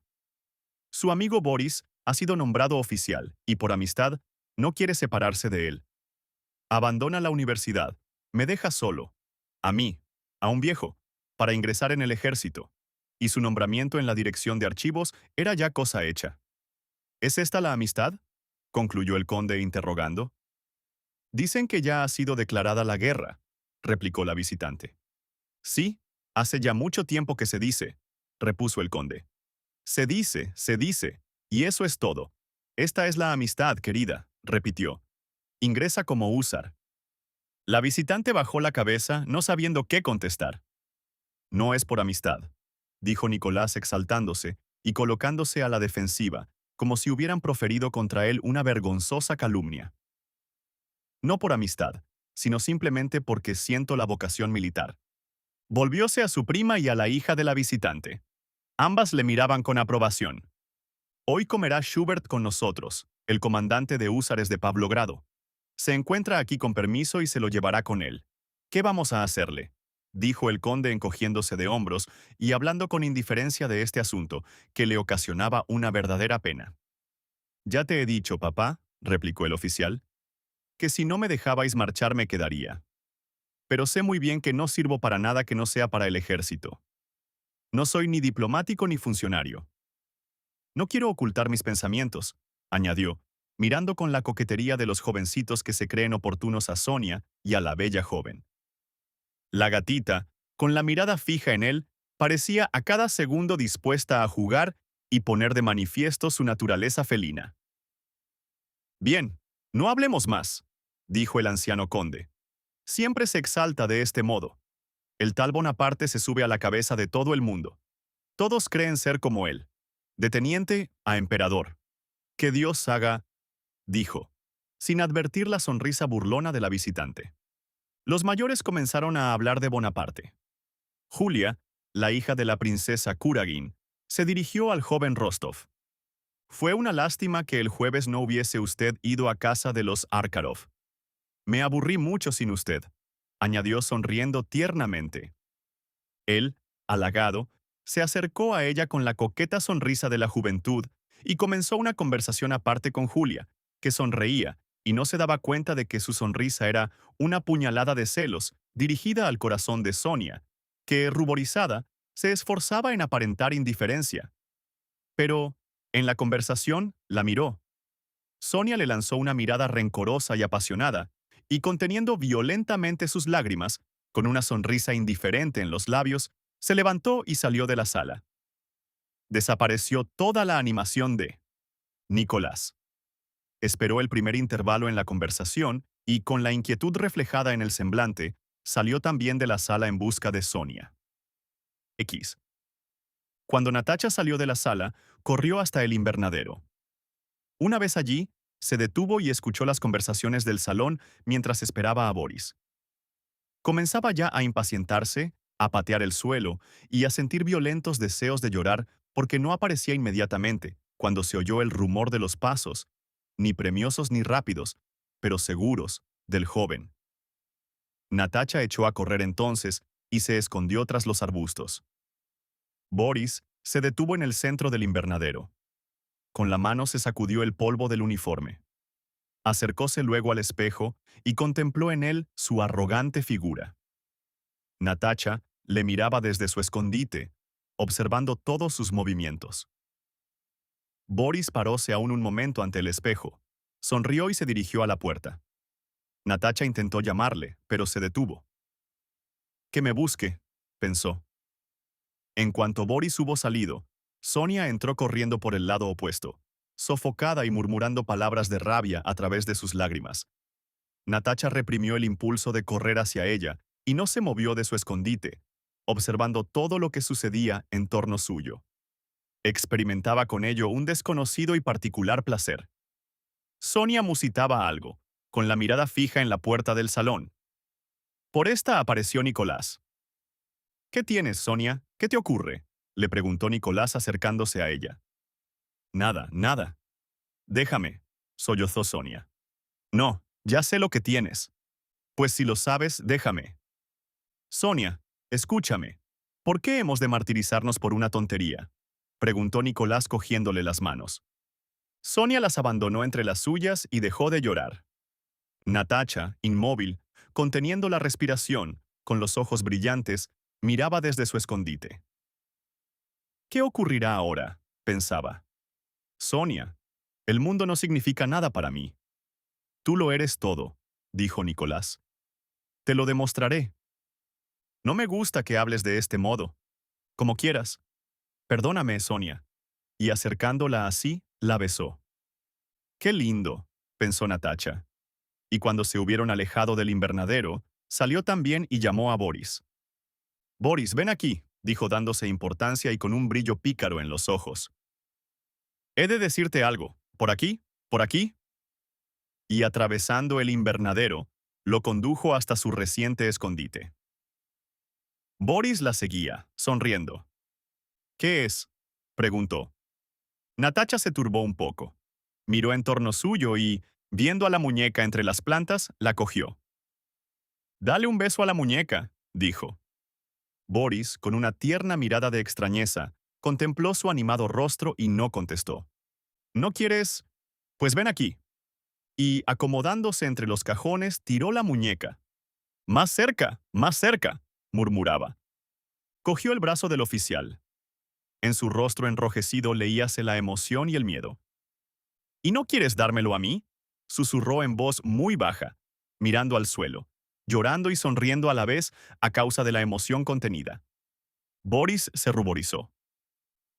Su amigo Boris ha sido nombrado oficial y, por amistad, no quiere separarse de él. Abandona la universidad, me deja solo, a mí, a un viejo, para ingresar en el ejército, y su nombramiento en la dirección de archivos era ya cosa hecha. ¿Es esta la amistad?, concluyó el conde interrogando. Dicen que ya ha sido declarada la guerra, replicó la visitante. Sí, hace ya mucho tiempo que se dice, repuso el conde. Se dice, y eso es todo. Esta es la amistad, querida, repitió. Ingresa como húsar. La visitante bajó la cabeza, no sabiendo qué contestar. No es por amistad, dijo Nicolás exaltándose y colocándose a la defensiva, como si hubieran proferido contra él una vergonzosa calumnia. No por amistad, sino simplemente porque siento la vocación militar. Volvióse a su prima y a la hija de la visitante. Ambas le miraban con aprobación. Hoy comerá Schubert con nosotros, el comandante de húsares de Pavlogrado. Se encuentra aquí con permiso y se lo llevará con él. ¿Qué vamos a hacerle?, dijo el conde encogiéndose de hombros y hablando con indiferencia de este asunto, que le ocasionaba una verdadera pena. Ya te he dicho, papá, replicó el oficial, que si no me dejabais marchar me quedaría. Pero sé muy bien que no sirvo para nada que no sea para el ejército. No soy ni diplomático ni funcionario. No quiero ocultar mis pensamientos, añadió, mirando con la coquetería de los jovencitos que se creen oportunos a Sonia y a la bella joven. La gatita, con la mirada fija en él, parecía a cada segundo dispuesta a jugar y poner de manifiesto su naturaleza felina. Bien, no hablemos más, dijo el anciano conde. Siempre se exalta de este modo. El tal Bonaparte se sube a la cabeza de todo el mundo. Todos creen ser como él. De teniente a emperador. Que Dios haga, dijo, sin advertir la sonrisa burlona de la visitante. Los mayores comenzaron a hablar de Bonaparte. Julia, la hija de la princesa Kuragin, se dirigió al joven Rostov. Fue una lástima que el jueves no hubiese usted ido a casa de los Arkarov. Me aburrí mucho sin usted, añadió sonriendo tiernamente. Él, halagado, se acercó a ella con la coqueta sonrisa de la juventud y comenzó una conversación aparte con Julia, que sonreía y no se daba cuenta de que su sonrisa era una puñalada de celos dirigida al corazón de Sonia, que, ruborizada, se esforzaba en aparentar indiferencia. Pero, en la conversación, la miró. Sonia le lanzó una mirada rencorosa y apasionada, y conteniendo violentamente sus lágrimas, con una sonrisa indiferente en los labios, se levantó y salió de la sala. Desapareció toda la animación de Nicolás. Esperó el primer intervalo en la conversación y, con la inquietud reflejada en el semblante, salió también de la sala en busca de Sonia. X. Cuando Natacha salió de la sala, corrió hasta el invernadero. Una vez allí, se detuvo y escuchó las conversaciones del salón mientras esperaba a Boris. Comenzaba ya a impacientarse, a patear el suelo y a sentir violentos deseos de llorar porque no aparecía inmediatamente, cuando se oyó el rumor de los pasos, ni premiosos ni rápidos, pero seguros, del joven. Natacha echó a correr entonces y se escondió tras los arbustos. Boris se detuvo en el centro del invernadero. Con la mano se sacudió el polvo del uniforme. Acercóse luego al espejo y contempló en él su arrogante figura. Natacha le miraba desde su escondite, observando todos sus movimientos. Boris paróse aún un momento ante el espejo, sonrió y se dirigió a la puerta. Natacha intentó llamarle, pero se detuvo. «Que me busque», pensó. En cuanto Boris hubo salido, Sonia entró corriendo por el lado opuesto, sofocada y murmurando palabras de rabia a través de sus lágrimas. Natacha reprimió el impulso de correr hacia ella y no se movió de su escondite, observando todo lo que sucedía en torno suyo. Experimentaba con ello un desconocido y particular placer. Sonia musitaba algo, con la mirada fija en la puerta del salón. Por esta apareció Nicolás. «¿Qué tienes, Sonia? ¿Qué te ocurre?», le preguntó Nicolás acercándose a ella. «Nada, nada». «Déjame», sollozó Sonia. «No, ya sé lo que tienes». «Pues si lo sabes, déjame». «Sonia, escúchame. ¿Por qué hemos de martirizarnos por una tontería?», preguntó Nicolás cogiéndole las manos. Sonia las abandonó entre las suyas y dejó de llorar. Natacha, inmóvil, conteniendo la respiración, con los ojos brillantes, miraba desde su escondite. «¿Qué ocurrirá ahora?», pensaba. «Sonia, el mundo no significa nada para mí». «Tú lo eres todo», dijo Nicolás. «Te lo demostraré». «No me gusta que hables de este modo». «Como quieras». «Perdóname, Sonia». Y acercándola así, la besó. «Qué lindo», pensó Natacha. Y cuando se hubieron alejado del invernadero, salió también y llamó a Boris. «Boris, ven aquí», dijo dándose importancia y con un brillo pícaro en los ojos. «He de decirte algo. ¿Por aquí? ¿Por aquí?». Y atravesando el invernadero, lo condujo hasta su reciente escondite. Boris la seguía, sonriendo. «¿Qué es?», preguntó. Natacha se turbó un poco. Miró en torno suyo y, viendo a la muñeca entre las plantas, la cogió. «Dale un beso a la muñeca», dijo. Boris, con una tierna mirada de extrañeza, contempló su animado rostro y no contestó. «¿No quieres? Pues ven aquí». Y, acomodándose entre los cajones, tiró la muñeca. Más cerca», murmuraba. Cogió el brazo del oficial. En su rostro enrojecido leíase la emoción y el miedo. «¿Y no quieres dármelo a mí?», susurró en voz muy baja, mirando al suelo, llorando y sonriendo a la vez a causa de la emoción contenida. Boris se ruborizó.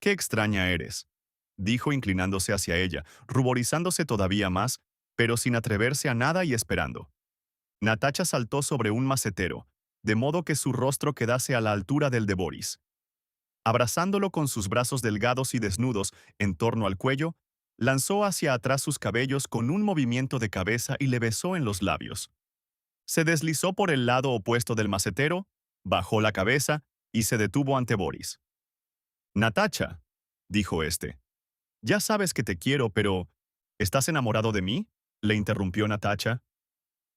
«Qué extraña eres», dijo inclinándose hacia ella, ruborizándose todavía más, pero sin atreverse a nada y esperando. Natacha saltó sobre un macetero, de modo que su rostro quedase a la altura del de Boris. Abrazándolo con sus brazos delgados y desnudos en torno al cuello, lanzó hacia atrás sus cabellos con un movimiento de cabeza y le besó en los labios. Se deslizó por el lado opuesto del macetero, bajó la cabeza y se detuvo ante Boris. «Natacha», dijo este, «ya sabes que te quiero, pero ¿estás enamorado de mí?», le interrumpió Natacha.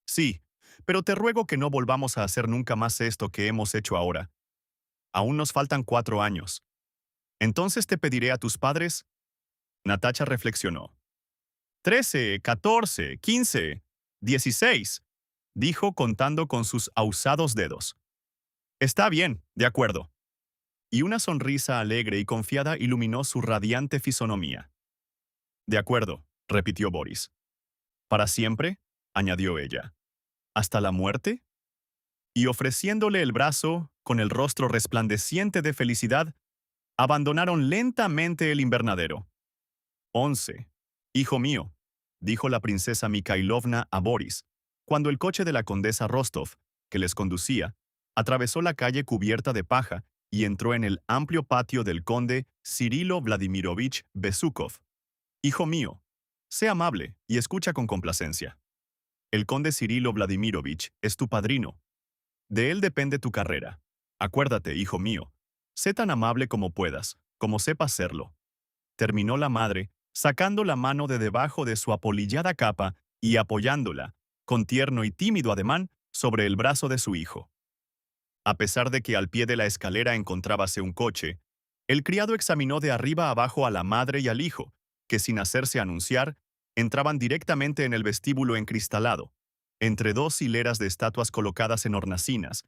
«Sí, pero te ruego que no volvamos a hacer nunca más esto que hemos hecho ahora. Aún nos faltan 4 años. Entonces te pediré a tus padres». Natacha reflexionó. 13, 14, 15, 16, dijo contando con sus ahusados dedos. «Está bien, de acuerdo». Y una sonrisa alegre y confiada iluminó su radiante fisonomía. «De acuerdo», repitió Boris. «¿Para siempre?», añadió ella. «¿Hasta la muerte?». Y ofreciéndole el brazo, con el rostro resplandeciente de felicidad, abandonaron lentamente el invernadero. 11. «Hijo mío», dijo la princesa Mikhailovna a Boris, cuando el coche de la condesa Rostov, que les conducía, atravesó la calle cubierta de paja y entró en el amplio patio del conde Cirilo Vladimirovich Besukov. «Hijo mío, sé amable y escucha con complacencia. El conde Cirilo Vladimirovich es tu padrino. De él depende tu carrera. Acuérdate, hijo mío, sé tan amable como puedas, como sepas serlo». Terminó la madre, sacando la mano de debajo de su apolillada capa y apoyándola, con tierno y tímido ademán, sobre el brazo de su hijo. A pesar de que al pie de la escalera encontrábase un coche, el criado examinó de arriba abajo a la madre y al hijo, que sin hacerse anunciar, entraban directamente en el vestíbulo encristalado, entre dos hileras de estatuas colocadas en hornacinas,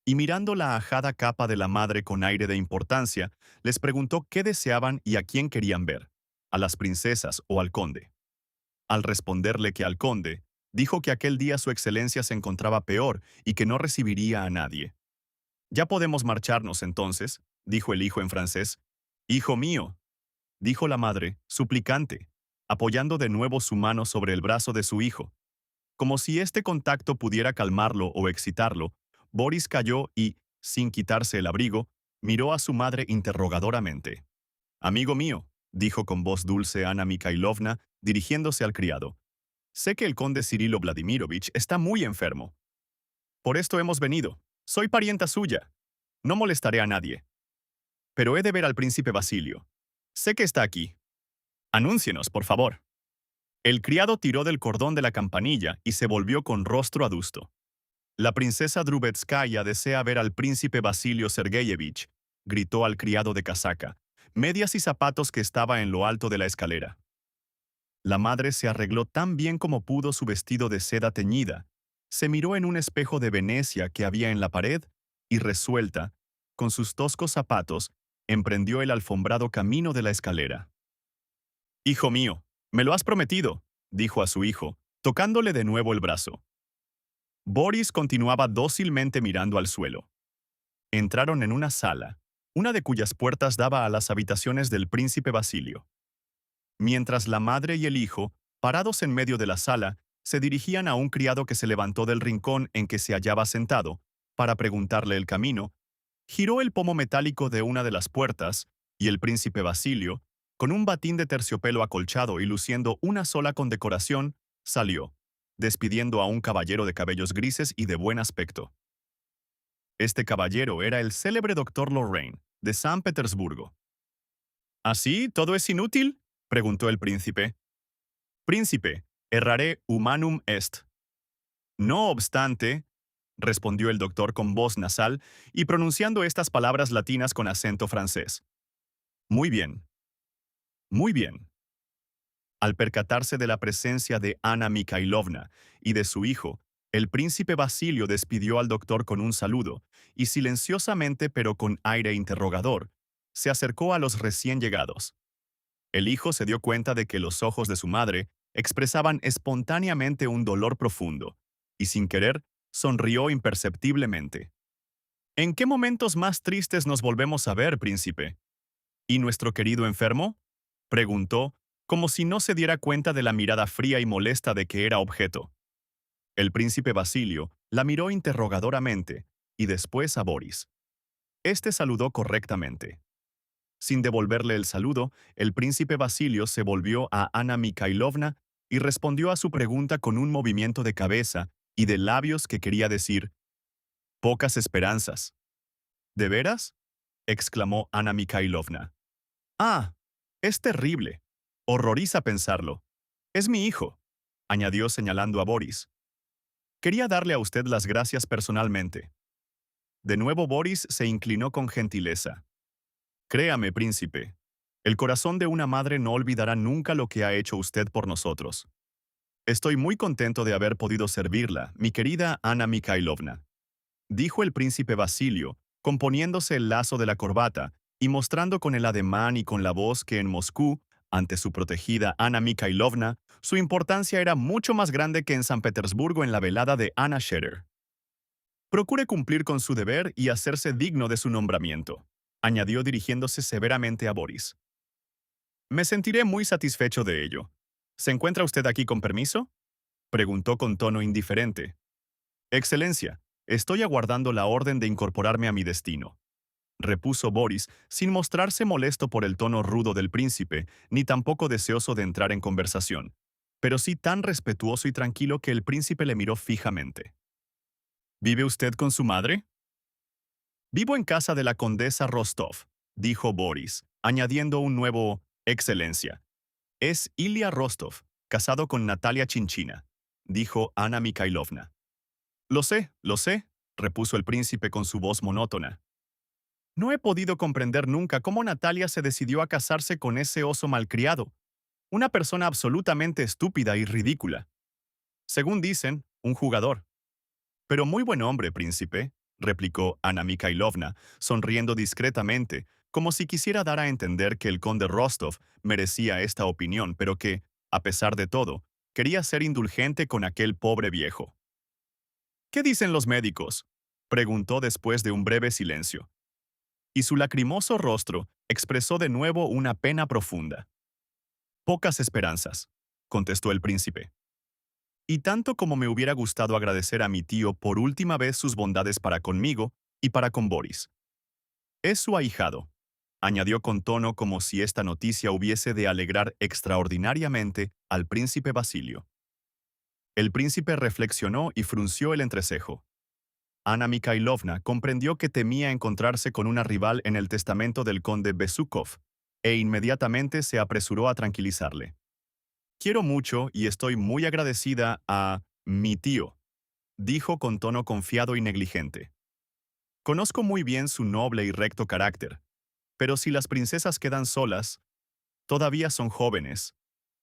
y mirando la ajada capa de la madre con aire de importancia, les preguntó qué deseaban y a quién querían ver, a las princesas o al conde. Al responderle que al conde, dijo que aquel día su excelencia se encontraba peor y que no recibiría a nadie. «Ya podemos marcharnos entonces», dijo el hijo en francés. «Hijo mío», dijo la madre, suplicante, apoyando de nuevo su mano sobre el brazo de su hijo. Como si este contacto pudiera calmarlo o excitarlo, Boris cayó y, sin quitarse el abrigo, miró a su madre interrogadoramente. «Amigo mío», dijo con voz dulce Ana Mikhailovna, dirigiéndose al criado. «Sé que el conde Cirilo Vladimirovich está muy enfermo. Por esto hemos venido. Soy parienta suya. No molestaré a nadie. Pero he de ver al príncipe Basilio. Sé que está aquí. Anúncienos, por favor». El criado tiró del cordón de la campanilla y se volvió con rostro adusto. «La princesa Drubetskaya desea ver al príncipe Basilio Sergeyevich», gritó al criado de casaca, medias y zapatos que estaba en lo alto de la escalera. La madre se arregló tan bien como pudo su vestido de seda teñida, se miró en un espejo de Venecia que había en la pared y resuelta, con sus toscos zapatos, emprendió el alfombrado camino de la escalera. «Hijo mío, me lo has prometido», dijo a su hijo, tocándole de nuevo el brazo. Boris continuaba dócilmente mirando al suelo. Entraron en una sala, una de cuyas puertas daba a las habitaciones del príncipe Basilio. Mientras la madre y el hijo, parados en medio de la sala, se dirigían a un criado que se levantó del rincón en que se hallaba sentado, para preguntarle el camino, giró el pomo metálico de una de las puertas, y el príncipe Basilio, con un batín de terciopelo acolchado y luciendo una sola condecoración, salió, despidiendo a un caballero de cabellos grises y de buen aspecto. Este caballero era el célebre doctor Lorraine, de San Petersburgo. «¿Así todo es inútil?», preguntó el príncipe. «Príncipe, errare humanum est». «No obstante», respondió el doctor con voz nasal y pronunciando estas palabras latinas con acento francés. «Muy bien. Muy bien». Al percatarse de la presencia de Ana Mikhailovna y de su hijo, el príncipe Basilio despidió al doctor con un saludo y silenciosamente pero con aire interrogador, se acercó a los recién llegados. El hijo se dio cuenta de que los ojos de su madre expresaban espontáneamente un dolor profundo, y sin querer, sonrió imperceptiblemente. «¿En qué momentos más tristes nos volvemos a ver, príncipe? ¿Y nuestro querido enfermo?», preguntó, como si no se diera cuenta de la mirada fría y molesta de que era objeto. El príncipe Basilio la miró interrogadoramente, y después a Boris. Este saludó correctamente. Sin devolverle el saludo, el príncipe Basilio se volvió a Ana Mikhailovna y respondió a su pregunta con un movimiento de cabeza y de labios que quería decir: «Pocas esperanzas». «¿De veras?», exclamó Ana Mikhailovna. «Ah, es terrible. Horroriza pensarlo. Es mi hijo», añadió señalando a Boris. «Quería darle a usted las gracias personalmente». De nuevo Boris se inclinó con gentileza. «Créame, príncipe, el corazón de una madre no olvidará nunca lo que ha hecho usted por nosotros. Estoy muy contento de haber podido servirla, mi querida Ana Mikhailovna», dijo el príncipe Basilio, componiéndose el lazo de la corbata y mostrando con el ademán y con la voz que en Moscú, ante su protegida Ana Mikhailovna, su importancia era mucho más grande que en San Petersburgo en la velada de Anna Scherer. «Procure cumplir con su deber y hacerse digno de su nombramiento», añadió dirigiéndose severamente a Boris. «Me sentiré muy satisfecho de ello. ¿Se encuentra usted aquí con permiso?», preguntó con tono indiferente. «Excelencia, estoy aguardando la orden de incorporarme a mi destino», repuso Boris, sin mostrarse molesto por el tono rudo del príncipe, ni tampoco deseoso de entrar en conversación, pero sí tan respetuoso y tranquilo que el príncipe le miró fijamente. «¿Vive usted con su madre?». «Vivo en casa de la condesa Rostov», dijo Boris, añadiendo un nuevo «Excelencia». «Es Ilya Rostov, casado con Natalia Chinchina», dijo Ana Mikhailovna. lo sé, repuso el príncipe con su voz monótona. No he podido comprender nunca cómo Natalia se decidió a casarse con ese oso malcriado, una persona absolutamente estúpida y ridícula. Según dicen, un jugador. Pero muy buen hombre, príncipe, replicó Anna Mikhailovna, sonriendo discretamente, como si quisiera dar a entender que el conde Rostov merecía esta opinión, pero que, a pesar de todo, quería ser indulgente con aquel pobre viejo. ¿Qué dicen los médicos?, preguntó después de un breve silencio. Y su lacrimoso rostro expresó de nuevo una pena profunda. Pocas esperanzas, contestó el príncipe. Y tanto como me hubiera gustado agradecer a mi tío por última vez sus bondades para conmigo y para con Boris. Es su ahijado, añadió con tono como si esta noticia hubiese de alegrar extraordinariamente al príncipe Basilio. El príncipe reflexionó y frunció el entrecejo. Anna Mikhailovna comprendió que temía encontrarse con una rival en el testamento del conde Besukov, e inmediatamente se apresuró a tranquilizarle. Quiero mucho y estoy muy agradecida a mi tío, dijo con tono confiado y negligente. Conozco muy bien su noble y recto carácter, pero si las princesas quedan solas, todavía son jóvenes.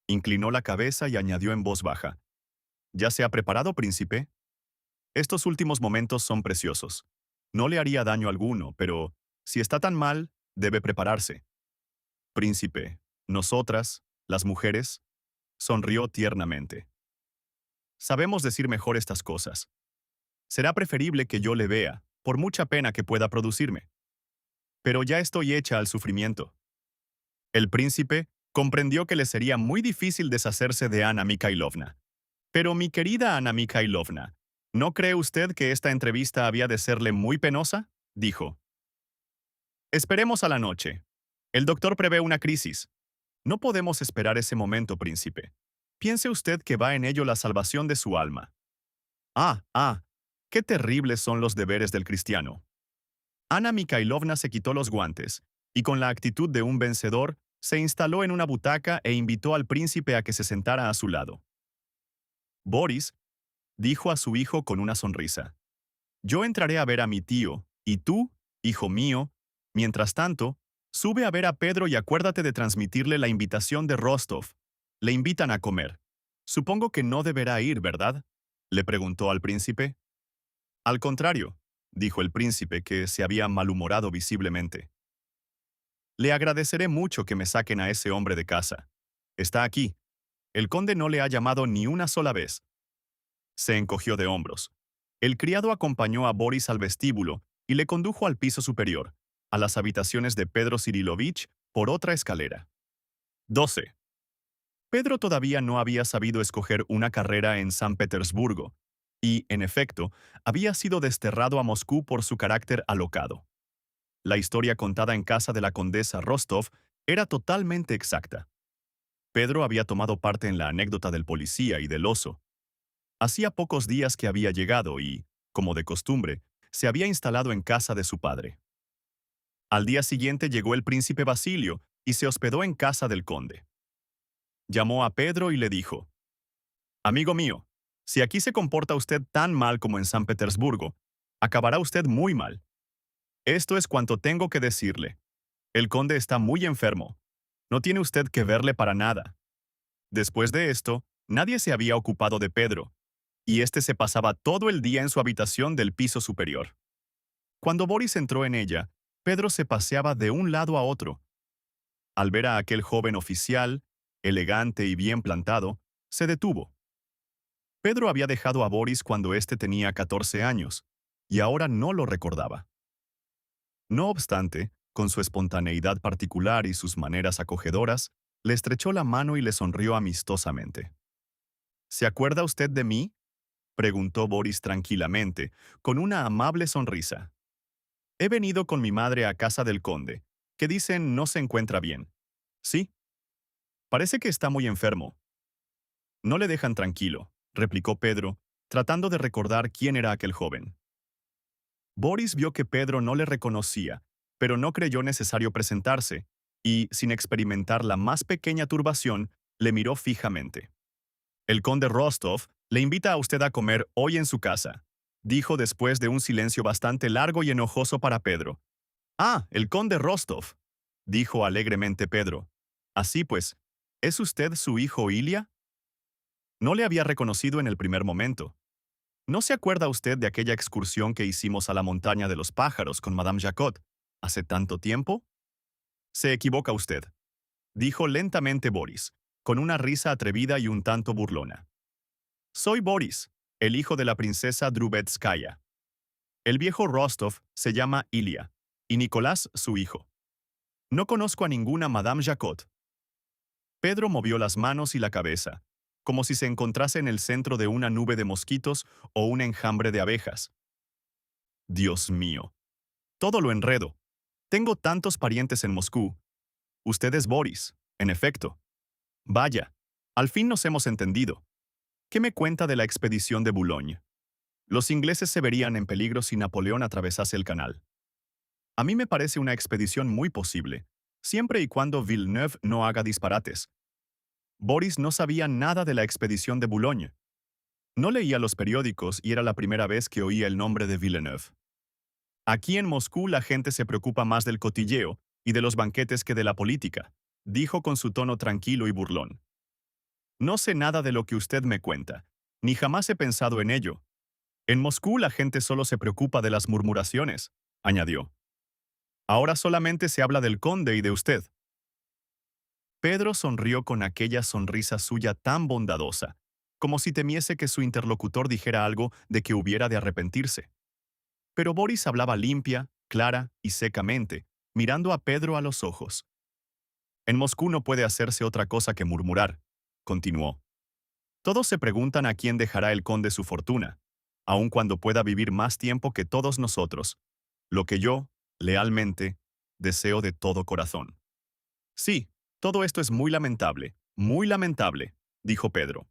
Inclinó la cabeza y añadió en voz baja. ¿Ya se ha preparado, príncipe? Estos últimos momentos son preciosos. No le haría daño alguno, pero si está tan mal, debe prepararse. Príncipe, nosotras, las mujeres, sonrió tiernamente. Sabemos decir mejor estas cosas. Será preferible que yo le vea, por mucha pena que pueda producirme. Pero ya estoy hecha al sufrimiento. El príncipe comprendió que le sería muy difícil deshacerse de Anna Mikhailovna. Pero mi querida Anna Mikhailovna, ¿no cree usted que esta entrevista había de serle muy penosa?, dijo. Esperemos a la noche. El doctor prevé una crisis. No podemos esperar ese momento, príncipe. Piense usted que va en ello la salvación de su alma. Qué terribles son los deberes del cristiano. Anna Mikhailovna se quitó los guantes, y con la actitud de un vencedor, se instaló en una butaca e invitó al príncipe a que se sentara a su lado. Boris, dijo a su hijo con una sonrisa. Yo entraré a ver a mi tío, y tú, hijo mío, mientras tanto, sube a ver a Pedro y acuérdate de transmitirle la invitación de Rostov. Le invitan a comer. Supongo que no deberá ir, ¿verdad?, le preguntó al príncipe. Al contrario, dijo el príncipe, que se había malhumorado visiblemente. Le agradeceré mucho que me saquen a ese hombre de casa. Está aquí. El conde no le ha llamado ni una sola vez. Se encogió de hombros. El criado acompañó a Boris al vestíbulo y le condujo al piso superior, a las habitaciones de Pedro Cirilovich, por otra escalera. 12. Pedro todavía no había sabido escoger una carrera en San Petersburgo, y, en efecto, había sido desterrado a Moscú por su carácter alocado. La historia contada en casa de la condesa Rostov era totalmente exacta. Pedro había tomado parte en la anécdota del policía y del oso. Hacía pocos días que había llegado y, como de costumbre, se había instalado en casa de su padre. Al día siguiente llegó el príncipe Basilio y se hospedó en casa del conde. Llamó a Pedro y le dijo: Amigo mío, si aquí se comporta usted tan mal como en San Petersburgo, acabará usted muy mal. Esto es cuanto tengo que decirle. El conde está muy enfermo. No tiene usted que verle para nada. Después de esto, nadie se había ocupado de Pedro, y éste se pasaba todo el día en su habitación del piso superior. Cuando Boris entró en ella, Pedro se paseaba de un lado a otro. Al ver a aquel joven oficial, elegante y bien plantado, se detuvo. Pedro había dejado a Boris cuando éste tenía 14 años, y ahora no lo recordaba. No obstante, con su espontaneidad particular y sus maneras acogedoras, le estrechó la mano y le sonrió amistosamente. ¿Se acuerda usted de mí?, preguntó Boris tranquilamente, con una amable sonrisa. He venido con mi madre a casa del conde, que dicen no se encuentra bien. ¿Sí? Parece que está muy enfermo. No le dejan tranquilo, replicó Pedro, tratando de recordar quién era aquel joven. Boris vio que Pedro no le reconocía, pero no creyó necesario presentarse, y, sin experimentar la más pequeña turbación, le miró fijamente. El conde Rostov le invita a usted a comer hoy en su casa, dijo después de un silencio bastante largo y enojoso para Pedro. Ah, el conde Rostov, dijo alegremente Pedro. Así pues, ¿es usted su hijo Ilia? No le había reconocido en el primer momento. ¿No se acuerda usted de aquella excursión que hicimos a la montaña de los pájaros con Madame Jacot hace tanto tiempo? Se equivoca usted, dijo lentamente Boris, con una risa atrevida y un tanto burlona. Soy Boris, el hijo de la princesa Drubetskaya. El viejo Rostov se llama Ilia, y Nicolás su hijo. No conozco a ninguna Madame Jacot. Pedro movió las manos y la cabeza, como si se encontrase en el centro de una nube de mosquitos o un enjambre de abejas. Dios mío. Todo lo enredo. Tengo tantos parientes en Moscú. Usted es Boris, en efecto. Vaya, al fin nos hemos entendido. ¿Qué me cuenta de la expedición de Boulogne? Los ingleses se verían en peligro si Napoleón atravesase el canal. A mí me parece una expedición muy posible, siempre y cuando Villeneuve no haga disparates. Boris no sabía nada de la expedición de Boulogne. No leía los periódicos y era la primera vez que oía el nombre de Villeneuve. Aquí en Moscú la gente se preocupa más del cotilleo y de los banquetes que de la política, dijo con su tono tranquilo y burlón. No sé nada de lo que usted me cuenta, ni jamás he pensado en ello. En Moscú la gente solo se preocupa de las murmuraciones, añadió. Ahora solamente se habla del conde y de usted. Pedro sonrió con aquella sonrisa suya tan bondadosa, como si temiese que su interlocutor dijera algo de que hubiera de arrepentirse. Pero Boris hablaba limpia, clara y secamente, mirando a Pedro a los ojos. En Moscú no puede hacerse otra cosa que murmurar, continuó. Todos se preguntan a quién dejará el conde su fortuna, aun cuando pueda vivir más tiempo que todos nosotros, lo que yo, lealmente, deseo de todo corazón. Sí, todo esto es muy lamentable, dijo Pedro.